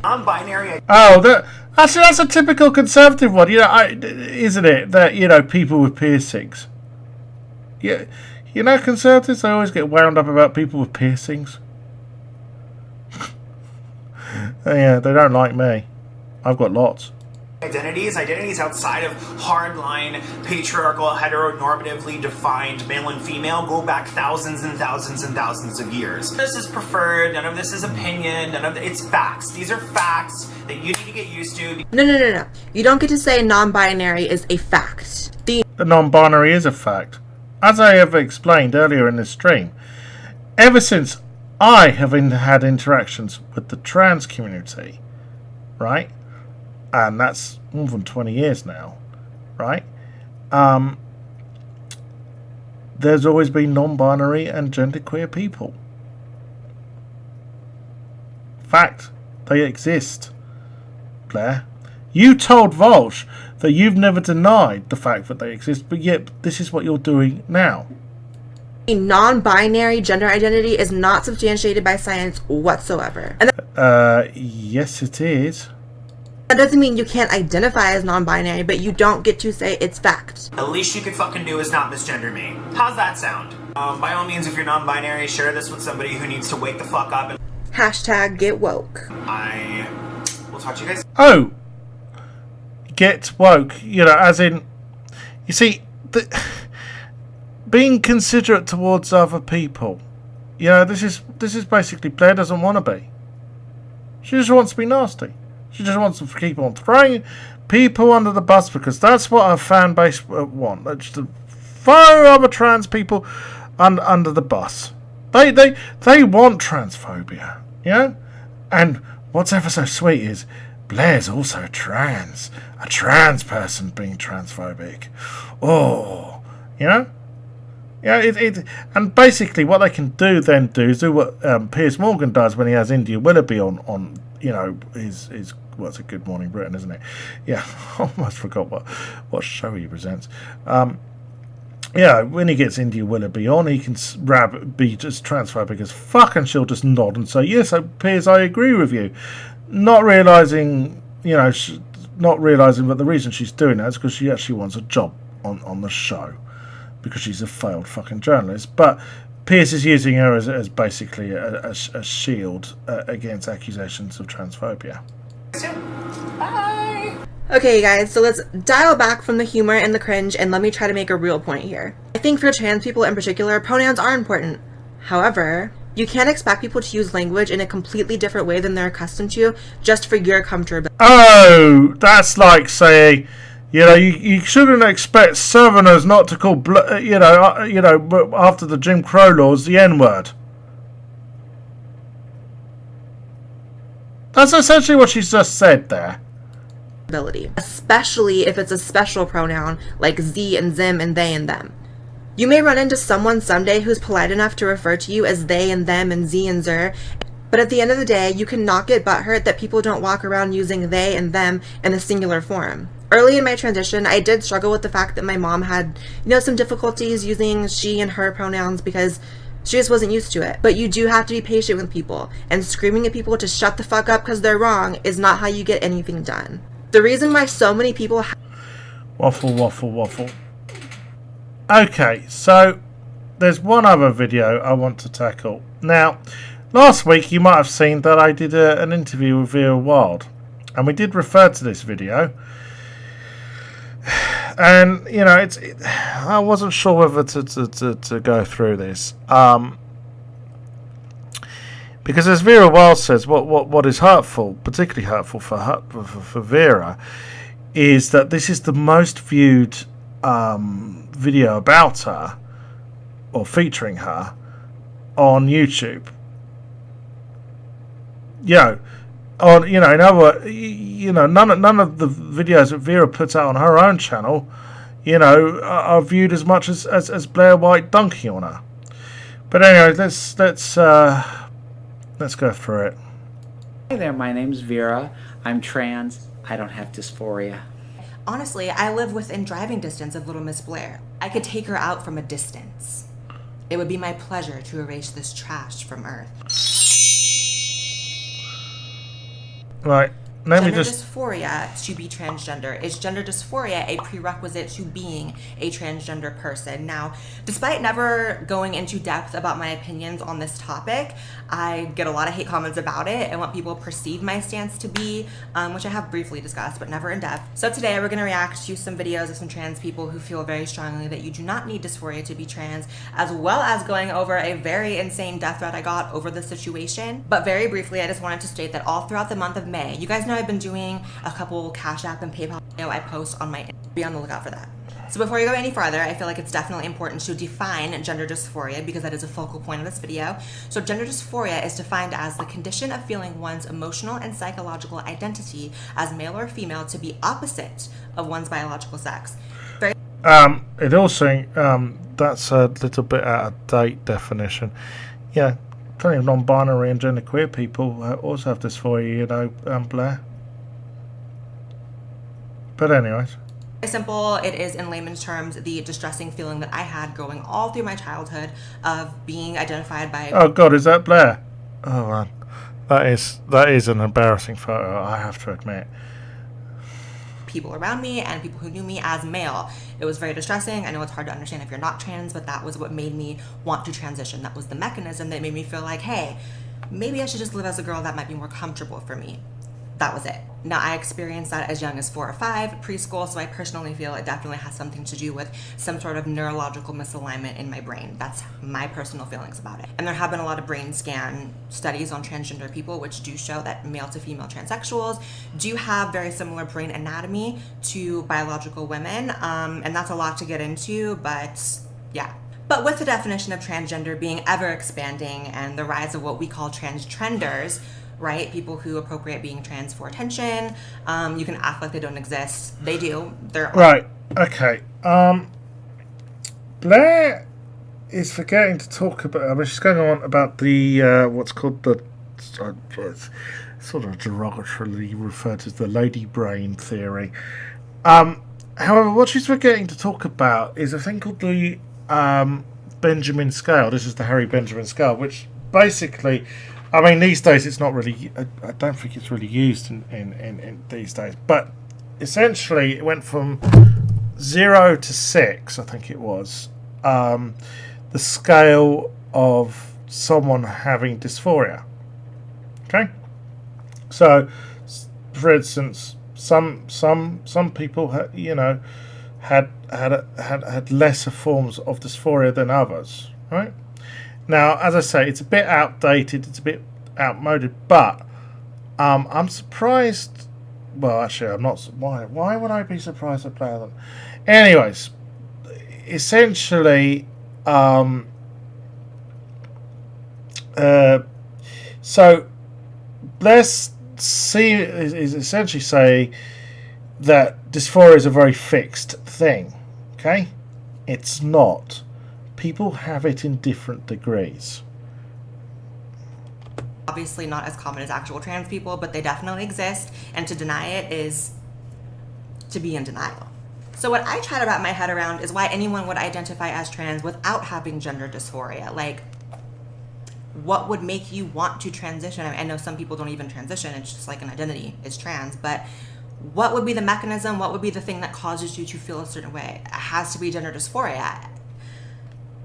Non-binary. Oh, that's a typical conservative one, you know, isn't it? That, you know, people with piercings. Yeah, you know, conservatives, they always get wound up about people with piercings. Yeah, they don't like me. I've got lots. Identities outside of hardline, patriarchal, heteronormatively defined male and female go back thousands and thousands and thousands of years. This is preferred, none of this is opinion, it's facts. These are facts that you need to get used to. No. You don't get to say non-binary is a fact. The non-binary is a fact. As I have explained earlier in this stream, ever since I have had interactions with the trans community, right? And that's more than 20 years now, right? There's always been non-binary and genderqueer people. Fact, they exist. Blair, you told Volsh that you've never denied the fact that they exist, but yet this is what you're doing now. A non-binary gender identity is not substantiated by science whatsoever. And yes it is. that doesn't mean you can't identify as non-binary, but you don't get to say it's fact. The least you could fucking do is not misgender me. How's that sound? By all means, if you're non-binary, share this with somebody who needs to wake the fuck up. And Hashtag get woke. I will talk to you guys. Oh, get woke. You know, as in, you see, being considerate towards other people. You know, this is basically Blair doesn't want to be. She just wants to be nasty. She just wants to keep on throwing people under the bus because that's what her fan base want. Just to throw other trans people under the bus. They want transphobia, you know? And what's ever so sweet is Blair's also a trans person being transphobic. Oh, you know? Yeah, and basically what they can do is do what Piers Morgan does when he has India Willoughby on you know, his what's it, Good Morning Britain, isn't it? Yeah, I almost forgot what show he presents. Yeah, when he gets India Willoughby on, he can be just transphobic as fuck, and she'll just nod and say, yes, Piers, I agree with you. Not realising, you know, that the reason she's doing that is because she actually wants a job on the show, because she's a failed fucking journalist. But Piers is using her as basically a shield against accusations of transphobia. Bye! Okay, guys, so let's dial back from the humor and the cringe, and let me try to make a real point here. I think for trans people in particular, pronouns are important. However, you can't expect people to use language in a completely different way than they're accustomed to just for your comfortability. Oh, that's like saying, you know, you shouldn't expect Southerners not to call, after the Jim Crow laws, the N-word. That's essentially what she's just said there. Especially if it's a special pronoun like Z and Zim and they and them. You may run into someone someday who's polite enough to refer to you as they and them and Z and zer, But at the end of the day, you cannot get butthurt that people don't walk around using they and them in a singular form. Early in my transition, I did struggle with the fact that my mom had, some difficulties using she and her pronouns because she just wasn't used to it. But you do have to be patient with people, and screaming at people to shut the fuck up because they're wrong is not how you get anything done. The reason why so many people Waffle, waffle, waffle. Okay, so there's one other video I want to tackle. Now, last week you might have seen that I did an interview with Vera Wild, and we did refer to this video. And I wasn't sure whether to go through this, because as Vera Wild says, what is hurtful, particularly hurtful for Vera, is that this is the most viewed video about her or featuring her on YouTube. In other words, none of the videos that Vera puts out on her own channel, are viewed as much as Blair White dunking on her. But anyway, let's go through it. Hey there, my name's Vera. I'm trans. I don't have dysphoria. Honestly, I live within driving distance of Little Miss Blair. I could take her out from a distance. It would be my pleasure to erase this trash from Earth. Right. Gender dysphoria to be transgender. Is gender dysphoria a prerequisite to being a transgender person? Now, despite never going into depth about my opinions on this topic, I get a lot of hate comments about it and what people perceive my stance to be, which I have briefly discussed, but never in depth. So today we're going to react to some videos of some trans people who feel very strongly that you do not need dysphoria to be trans, as well as going over a very insane death threat I got over the situation. But very briefly, I just wanted to state that all throughout the month of May, you guys know I've been doing a couple Cash App and PayPal video I post on my, be on the lookout for that. So before you go any farther, I feel like it's definitely important to define gender dysphoria because that is a focal point of this video. So gender dysphoria is defined as the condition of feeling one's emotional and psychological identity as male or female to be opposite of one's biological sex. It also, that's a little bit out of date definition. Yeah, plenty of non-binary and genderqueer people also have dysphoria, Blair. But anyways. Very simple. It is, in layman's terms, the distressing feeling that I had growing all through my childhood of being identified by... Oh God, is that Blair? Oh man, that is an embarrassing photo, I have to admit. People around me and people who knew me as male. It was very distressing. I know it's hard to understand if you're not trans, but that was what made me want to transition. That was the mechanism that made me feel like, hey, maybe I should just live as a girl. That might be more comfortable for me. That was it. Now, I experienced that as young as 4 or 5, preschool, so I personally feel it definitely has something to do with some sort of neurological misalignment in my brain. That's my personal feelings about it. And there have been a lot of brain scan studies on transgender people, which do show that male to female transsexuals do have very similar brain anatomy to biological women, and that's a lot to get into, but yeah. But with the definition of transgender being ever expanding and the rise of what we call transgenders, right? People who appropriate being trans for attention. You can act like they don't exist. They do. They're right. Okay. Blair is forgetting to talk about. I mean, she's going on about the what's called the sort of derogatorily referred to as the lady brain theory. However, what she's forgetting to talk about is a thing called the Benjamin scale. This is the Harry Benjamin scale, which basically. I mean, these days it's not really. I don't think it's really used in these days. But essentially, it went from 0 to 6. I think it was the scale of someone having dysphoria. Okay, so for instance, some people had lesser forms of dysphoria than others, right? Now, as I say, it's a bit outdated, it's a bit outmoded, but I'm surprised. Well, actually, I'm not. Why would I be surprised at that? Anyways, essentially, so let's see. Is essentially say that dysphoria is a very fixed thing. Okay, it's not. People have it in different degrees. obviously not as common as actual trans people, but they definitely exist, and to deny it is to be in denial. So what I try to wrap my head around is why anyone would identify as trans without having gender dysphoria. Like, what would make you want to transition? I know some people don't even transition, it's just like an identity is trans, but what would be the mechanism? What would be the thing that causes you to feel a certain way? It has to be gender dysphoria.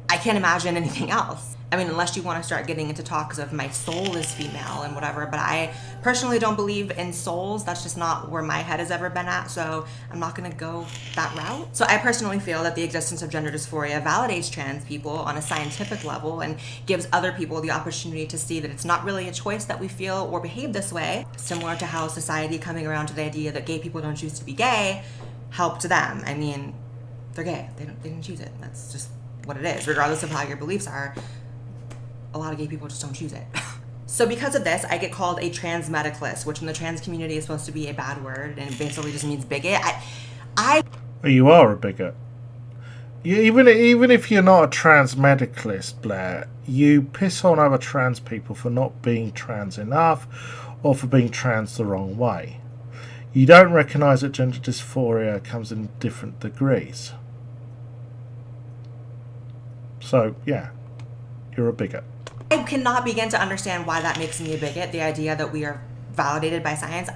I can't imagine anything else. I mean, unless you want to start getting into talks of my soul is female and whatever, but I personally don't believe in souls. That's just not where my head has ever been at, so I'm not going to go that route. So I personally feel that the existence of gender dysphoria validates trans people on a scientific level and gives other people the opportunity to see that it's not really a choice that we feel or behave this way, similar to how society coming around to the idea that gay people don't choose to be gay helped them. I mean, they're gay. They didn't choose it. That's just what it is, regardless of how your beliefs are. A lot of gay people just don't choose it. So because of this, I get called a trans medicalist, which in the trans community is supposed to be a bad word and it basically just means bigot. You are a bigot. Even if you're not a trans medicalist, Blair, you piss on other trans people for not being trans enough or for being trans the wrong way. You don't recognise that gender dysphoria comes in different degrees. So, yeah, you're a bigot. I cannot begin to understand why that makes me a bigot, the idea that we are validated by science.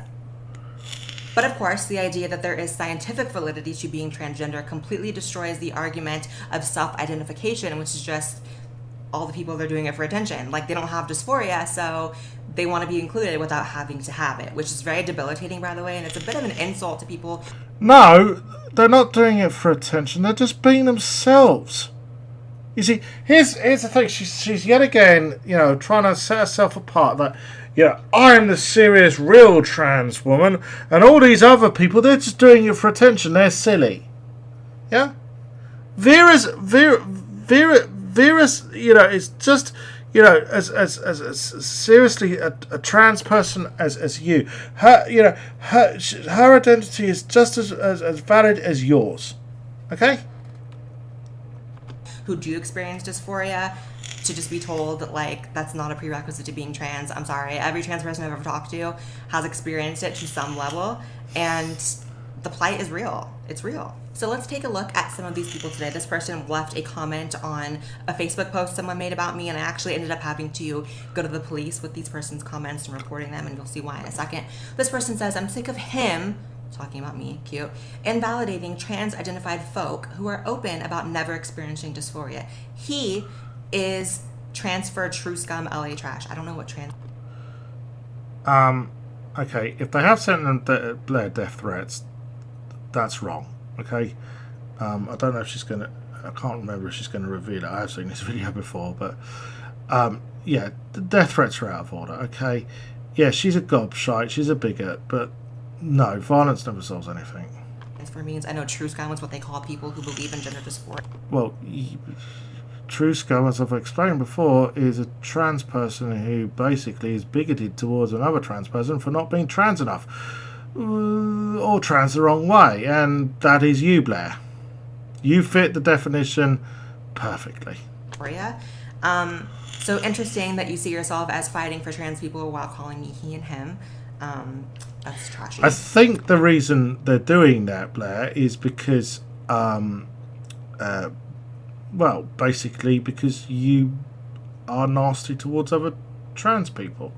But of course, the idea that there is scientific validity to being transgender completely destroys the argument of self-identification, which is just all the people they're doing it for attention. Like, they don't have dysphoria, so they want to be included without having to have it, which is very debilitating, by the way, and it's a bit of an insult to people. No, they're not doing it for attention. They're just being themselves. You see, here's the thing. She's yet again, trying to set herself apart. That, I'm the serious, real trans woman, and all these other people, they're just doing it for attention. They're silly. Yeah? Vera's, is just, as seriously a trans person as you. Her identity is just as valid as yours. Okay? Who do experience dysphoria, to just be told that, like, that's not a prerequisite to being trans. I'm sorry. Every trans person I've ever talked to has experienced it to some level, and the plight is real. It's real. So let's take a look at some of these people today. This person left a comment on a Facebook post someone made about me, and I actually ended up having to go to the police with these person's comments and reporting them, and you'll see why in a second. This person says, I'm sick of him, talking about me, cute, invalidating trans-identified folk who are open about never experiencing dysphoria. He is transfer truscum LA trash. I don't know what trans... Okay, if they have sent them Blair death threats, that's wrong, okay? I don't know if she's going to... I can't remember if she's going to reveal it. I have seen this video before, but... yeah, the death threats are out of order, okay? Yeah, she's a gobshite, she's a bigot, but... No, violence never solves anything. Transfer means, I know truscum is what they call people who believe in gender dysphoria. Well, truscum, as I've explained before, is a trans person who basically is bigoted towards another trans person for not being trans enough. Or trans the wrong way. And that is you, Blair. You fit the definition perfectly. So interesting that you see yourself as fighting for trans people while calling me he and him. That's trashy. I think the reason they're doing that, Blair, is because, well, basically because you are nasty towards other trans people,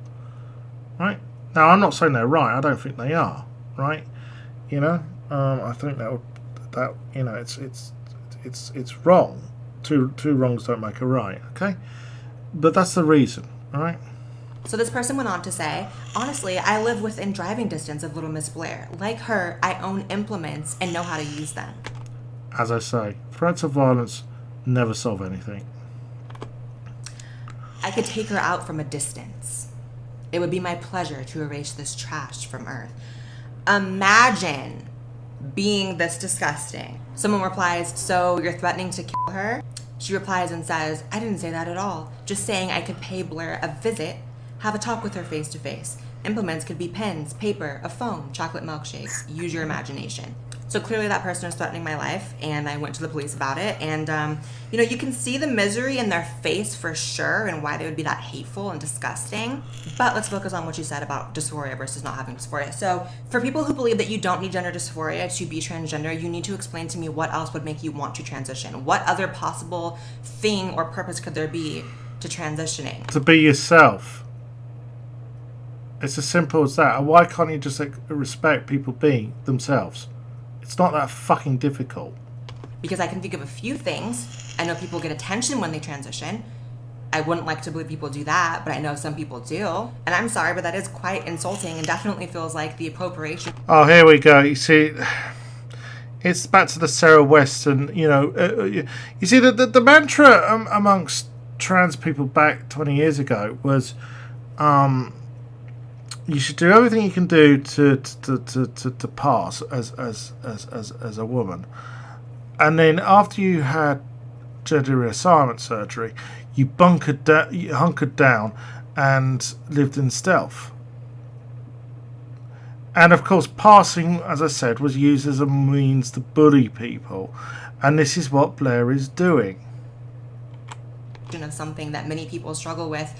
right? Now, I'm not saying they're right. I don't think they are, right? I think it's wrong. Two wrongs don't make a right, okay? But that's the reason, all right? So this person went on to say, honestly, I live within driving distance of Little Miss Blair. Like her, I own implements and know how to use them. As I say, threats of violence never solve anything. I could take her out from a distance. It would be my pleasure to erase this trash from Earth. Imagine being this disgusting. Someone replies, so you're threatening to kill her? She replies and says, I didn't say that at all. Just saying I could pay Blair a visit, have a talk with her face to face. Implements could be pens, paper, a phone, chocolate milkshakes. Use your imagination. So clearly that person is threatening my life, and I went to the police about it. And, you know, you can see the misery in their face for sure and why they would be that hateful and disgusting. But let's focus on what you said about dysphoria versus not having dysphoria. So for people who believe that you don't need gender dysphoria to be transgender, you need to explain to me what else would make you want to transition. What other possible thing or purpose could there be to transitioning? To be yourself. It's as simple as that. And why can't you just respect people being themselves? It's not that fucking difficult. Because I can think of a few things. I know people get attention when they transition. I wouldn't like to believe people do that, but I know some people do. And I'm sorry, but that is quite insulting and definitely feels like the appropriation. Oh, here we go. You see, it's back to the Sarah Weston, you know. You see, the mantra amongst trans people back 20 years ago was, you should do everything you can do to pass as a woman, and then after you had gender reassignment surgery, you hunkered down and lived in stealth. And of course, passing, as I said, was used as a means to bully people, and this is what Blair is doing. Of something that many people struggle with,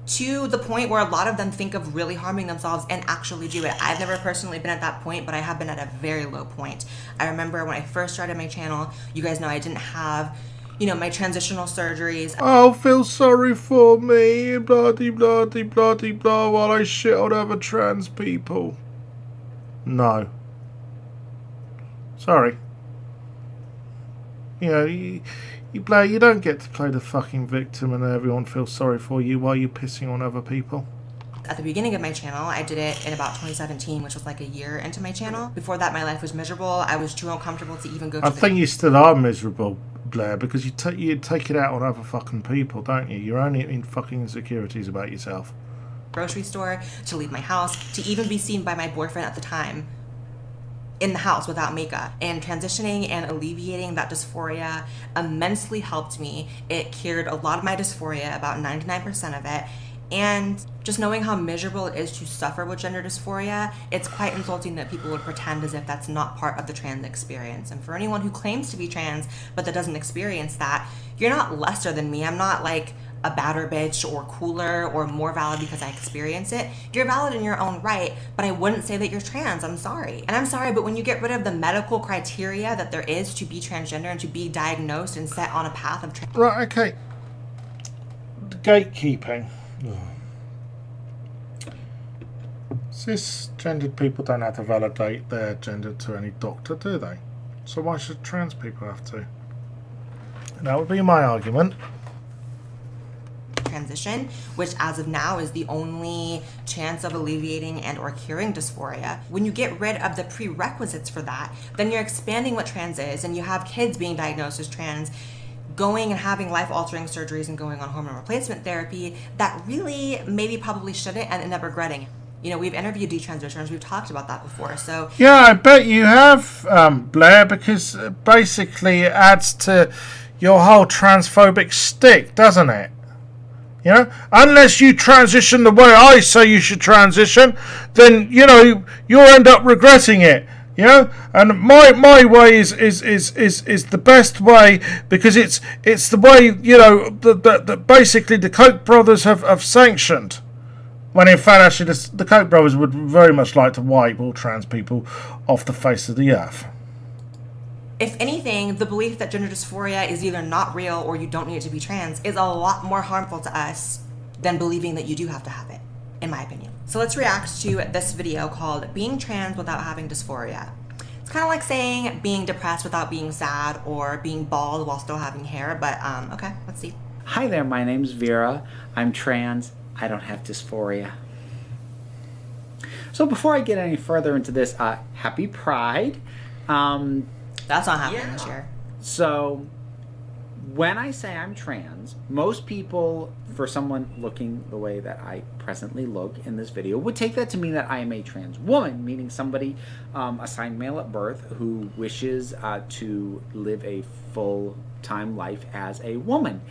to the point where a lot of them think of really harming themselves and actually do it. I've never personally been at that point, but I have been at a very low point. I remember when I first started my channel, you guys know I didn't have, you know, my transitional surgeries. Oh, feel sorry for me, blah de blah de blah de blah, while I shit on other trans people. No. Sorry. You know, Blair, you don't get to play the fucking victim and everyone feels sorry for you while you're pissing on other people. At the beginning of my channel, I did it in about 2017, which was like a year into my channel. Before that, my life was miserable. I was too uncomfortable to even go to I think you still are miserable, Blair, because you take it out on other fucking people, don't you? You're only in fucking insecurities about yourself. Grocery store, to leave my house, to even be seen by my boyfriend at the time in the house without makeup. And transitioning and alleviating that dysphoria immensely helped me. It cured a lot of my dysphoria, about 99% of it. And just knowing how miserable it is to suffer with gender dysphoria, it's quite insulting that people would pretend as if that's not part of the trans experience. And for anyone who claims to be trans but that doesn't experience that, you're not lesser than me. I'm not like a badder bitch or cooler or more valid because I experience it. You're valid in your own right, but I wouldn't say that you're trans. I'm sorry. And I'm sorry, but when you get rid of the medical criteria that there is to be transgender and to be diagnosed and set on a path of Right, okay. The gatekeeping. Cisgendered people don't have to validate their gender to any doctor, do they? So why should trans people have to? That would be my argument. Transition, which as of now is the only chance of alleviating and or curing dysphoria. When you get rid of the prerequisites for that, then you're expanding what trans is, and you have kids being diagnosed as trans, going and having life-altering surgeries and going on hormone replacement therapy that really maybe probably shouldn't and end up regretting. You know, we've interviewed detransitioners, we've talked about that before, so... Yeah, I bet you have, Blair, because basically it adds to your whole transphobic stick, doesn't it? You know, unless you transition the way I say you should transition, then, you know, you'll end up regretting it. You know, and my way is the best way, because it's the way, you know, that basically the Koch brothers have sanctioned. When in fact, actually, the Koch brothers would very much like to wipe all trans people off the face of the earth. If anything, the belief that gender dysphoria is either not real or you don't need it to be trans is a lot more harmful to us than believing that you do have to have it, in my opinion. So let's react to this video called Being Trans Without Having Dysphoria. It's kind of like saying being depressed without being sad, or being bald while still having hair, but okay, let's see. Hi there, my name's Vera. I'm trans. I don't have dysphoria. So before I get any further into this, happy Pride. That's not happening this year. So when I say I'm trans, most people, for someone looking the way that I presently look in this video, would take that to mean that I am a trans woman, meaning somebody assigned male at birth who wishes to live a full-time life as a woman.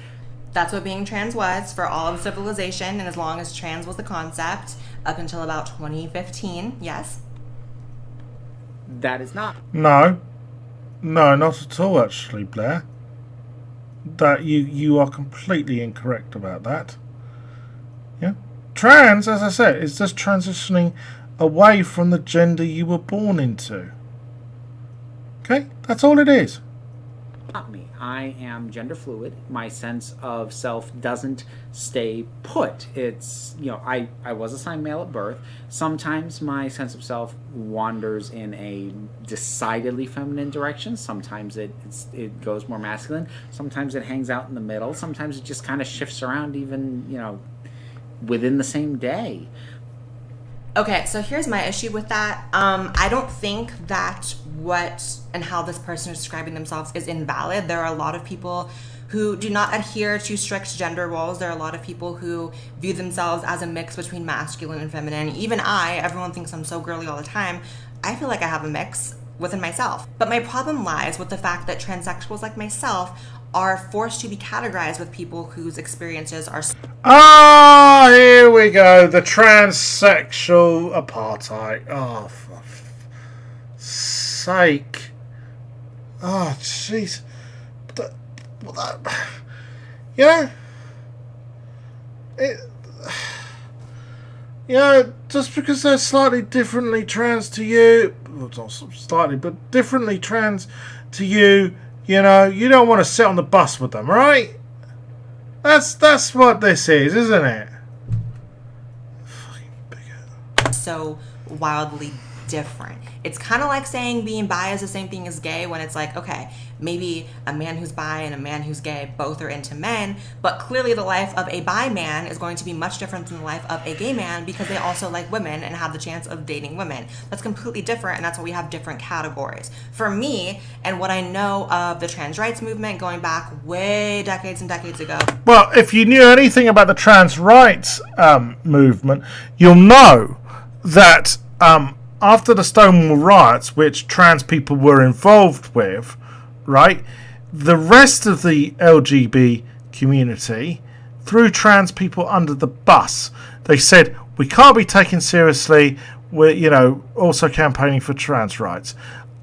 That's what being trans was for all of civilization, and as long as trans was the concept, up until about 2015, yes. That is not. No, not at all. Actually, Blair, that you are completely incorrect about that. Yeah, trans, as I said, is just transitioning away from the gender you were born into. Okay, that's all it is. Not me. I am gender fluid. My sense of self doesn't stay put. It's, I was assigned male at birth. Sometimes my sense of self wanders in a decidedly feminine direction. Sometimes it goes more masculine. Sometimes it hangs out in the middle. Sometimes it just kind of shifts around even, within the same day. Okay, so here's my issue with that. I don't think that what and how this person is describing themselves is invalid. There are a lot of people who do not adhere to strict gender roles. There are a lot of people who view themselves as a mix between masculine and feminine. Even everyone thinks I'm so girly all the time. I feel like I have a mix within myself. But my problem lies with the fact that transsexuals like myself are forced to be categorized with people whose experiences are... Ah, here we go. The transsexual apartheid. Oh, for sake. Oh, jeez. Just because they're slightly differently trans to you, well, not slightly, but differently trans to you, you don't want to sit on the bus with them, right? That's what this is, isn't it? Fucking bigot. So wildly different. It's kind of like saying being bi is the same thing as gay, when it's like, okay, maybe a man who's bi and a man who's gay both are into men, but clearly the life of a bi man is going to be much different than the life of a gay man because they also like women and have the chance of dating women. That's completely different, and that's why we have different categories. For me, and what I know of the trans rights movement going back way decades and decades ago. Well, if you knew anything about the trans rights movement, you'll know that after the Stonewall riots, which trans people were involved with, right, the rest of the LGBT community threw trans people under the bus. They said, we can't be taken seriously. We're, also campaigning for trans rights.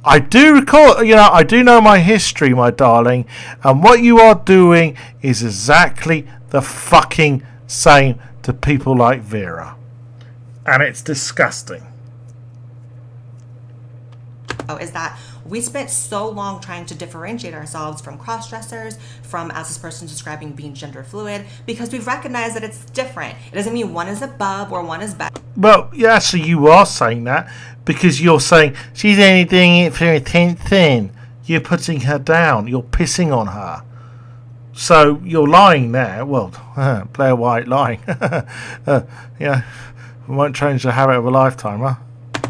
I do recall, I do know my history, my darling, and what you are doing is exactly the fucking same to people like Vera. And it's disgusting. Is that we spent so long trying to differentiate ourselves from cross-dressers, from, as this person describing, being gender fluid, because we've recognized that it's different. It doesn't mean one is above or one is better. Well, yeah, actually you are saying that because you're saying she's only doing it for attention. You're putting her down. You're pissing on her. So you're lying there. Well, Blair White lying. Yeah, won't change the habit of a lifetime, huh?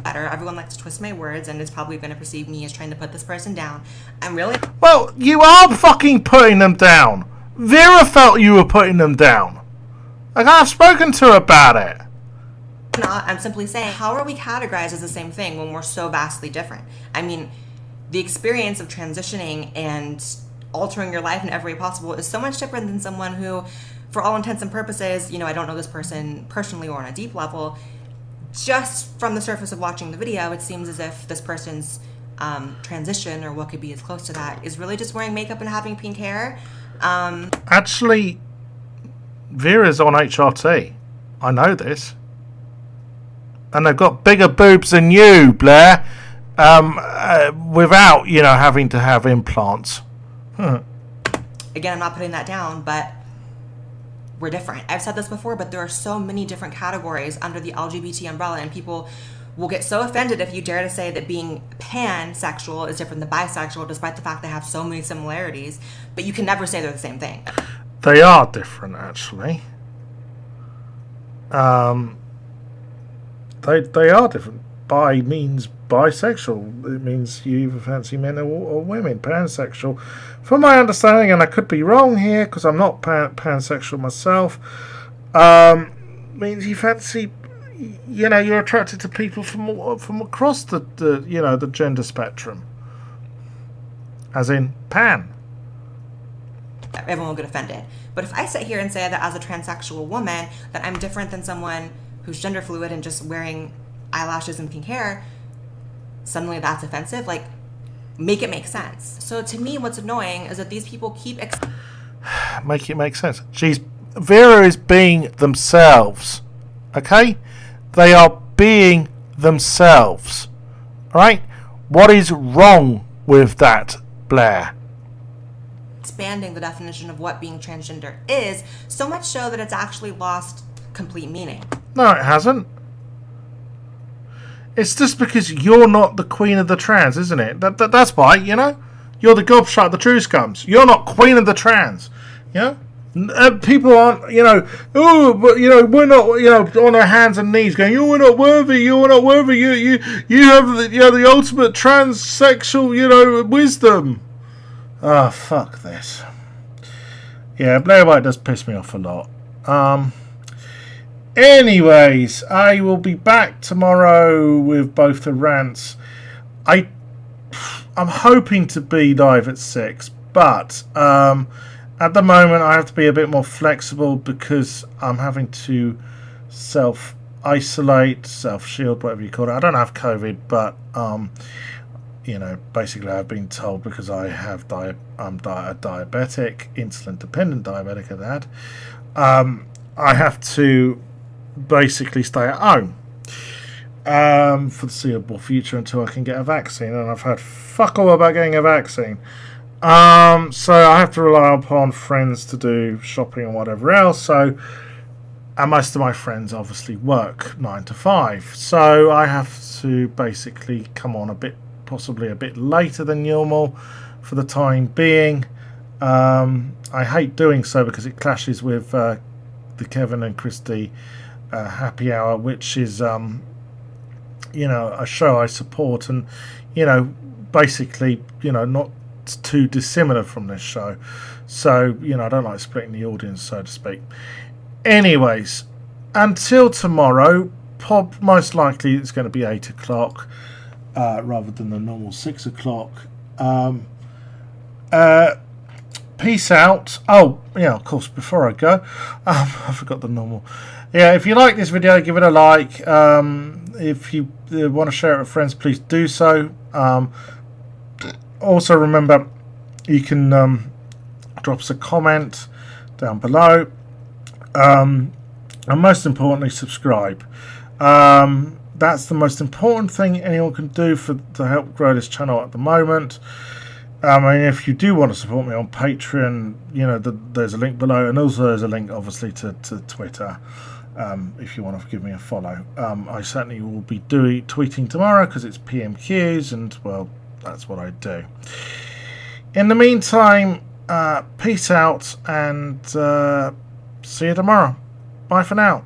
Better. Everyone likes to twist my words and is probably going to perceive me as trying to put this person down. I'm really... Well, you are fucking putting them down. Vera felt you were putting them down. Like, I've spoken to her about it. Not. I'm simply saying, how are we categorized as the same thing when we're so vastly different? I mean, the experience of transitioning and altering your life in every way possible is so much different than someone who, for all intents and purposes, I don't know this person personally or on a deep level. Just from the surface of watching the video, it seems as if this person's transition, or what could be as close to that, is really just wearing makeup and having pink hair. Actually, Vera's on HRT. I know this. And they've got bigger boobs than you, Blair, without, having to have implants. Again, I'm not putting that down, but we're different. I've said this before, but there are so many different categories under the LGBT umbrella, and people will get so offended if you dare to say that being pansexual is different than bisexual, despite the fact they have so many similarities, but you can never say they're the same thing. They are different, actually. They are different. Bi means bisexual. It means you either fancy men or women. Pansexual, from my understanding, and I could be wrong here because I'm not pansexual myself, means you fancy, you're attracted to people from across the gender spectrum, as in pan. Everyone will get offended. But if I sit here and say that as a transsexual woman that I'm different than someone who's gender fluid and just wearing eyelashes and pink hair, suddenly that's offensive. Like, make it make sense. So to me, what's annoying is that these people keep Make it make sense. Vera is being themselves. Okay? They are being themselves. Alright? What is wrong with that, Blair? expanding the definition of what being transgender is, so much so that it's actually lost complete meaning. No, it hasn't. It's just because you're not the queen of the trans, isn't it? That's why, you know? You're the gobshite, the truscums. You're not queen of the trans. You know? People aren't, you know, oh, but, you know, we're not, you know, on our hands and knees going, oh, we're not worthy, you're not worthy, you have the, you know, the ultimate transsexual, you know, wisdom. Oh, fuck this. Yeah, Blair White does piss me off a lot. Anyways, I will be back tomorrow with Botha Rants. I'm hoping to be live at 6, but at the moment I have to be a bit more flexible because I'm having to self-isolate, self-shield, whatever you call it. I don't have COVID, but you know, basically I've been told because I have a diabetic, insulin-dependent diabetic at that, I have to basically stay at home for the foreseeable future until I can get a vaccine, and I've heard fuck all about getting a vaccine. So I have to rely upon friends to do shopping and whatever else. So, and most of my friends obviously work 9 to 5, so I have to basically come on possibly a bit later than normal for the time being. I hate doing so because it clashes with the Kevin and Christy happy hour, which is you know, a show I support, and you know, basically, you know, not too dissimilar from this show, so you know, I don't like splitting the audience, so to speak. Anyways, until tomorrow, most likely it's going to be 8 o'clock rather than the normal 6 o'clock. Peace out. Oh yeah, of course, before I go, I forgot the normal. Yeah, if you like this video, give it a like. If you want to share it with friends, please do so. Also remember, you can drop us a comment down below, and most importantly, subscribe. That's the most important thing anyone can do to help grow this channel at the moment. I mean, if you do want to support me on Patreon, you know, there's a link below, and also there's a link obviously to Twitter, if you want to give me a follow. I certainly will be tweeting tomorrow because it's PMQs, and well, that's what I do. In the meantime, peace out, and see you tomorrow. Bye for now.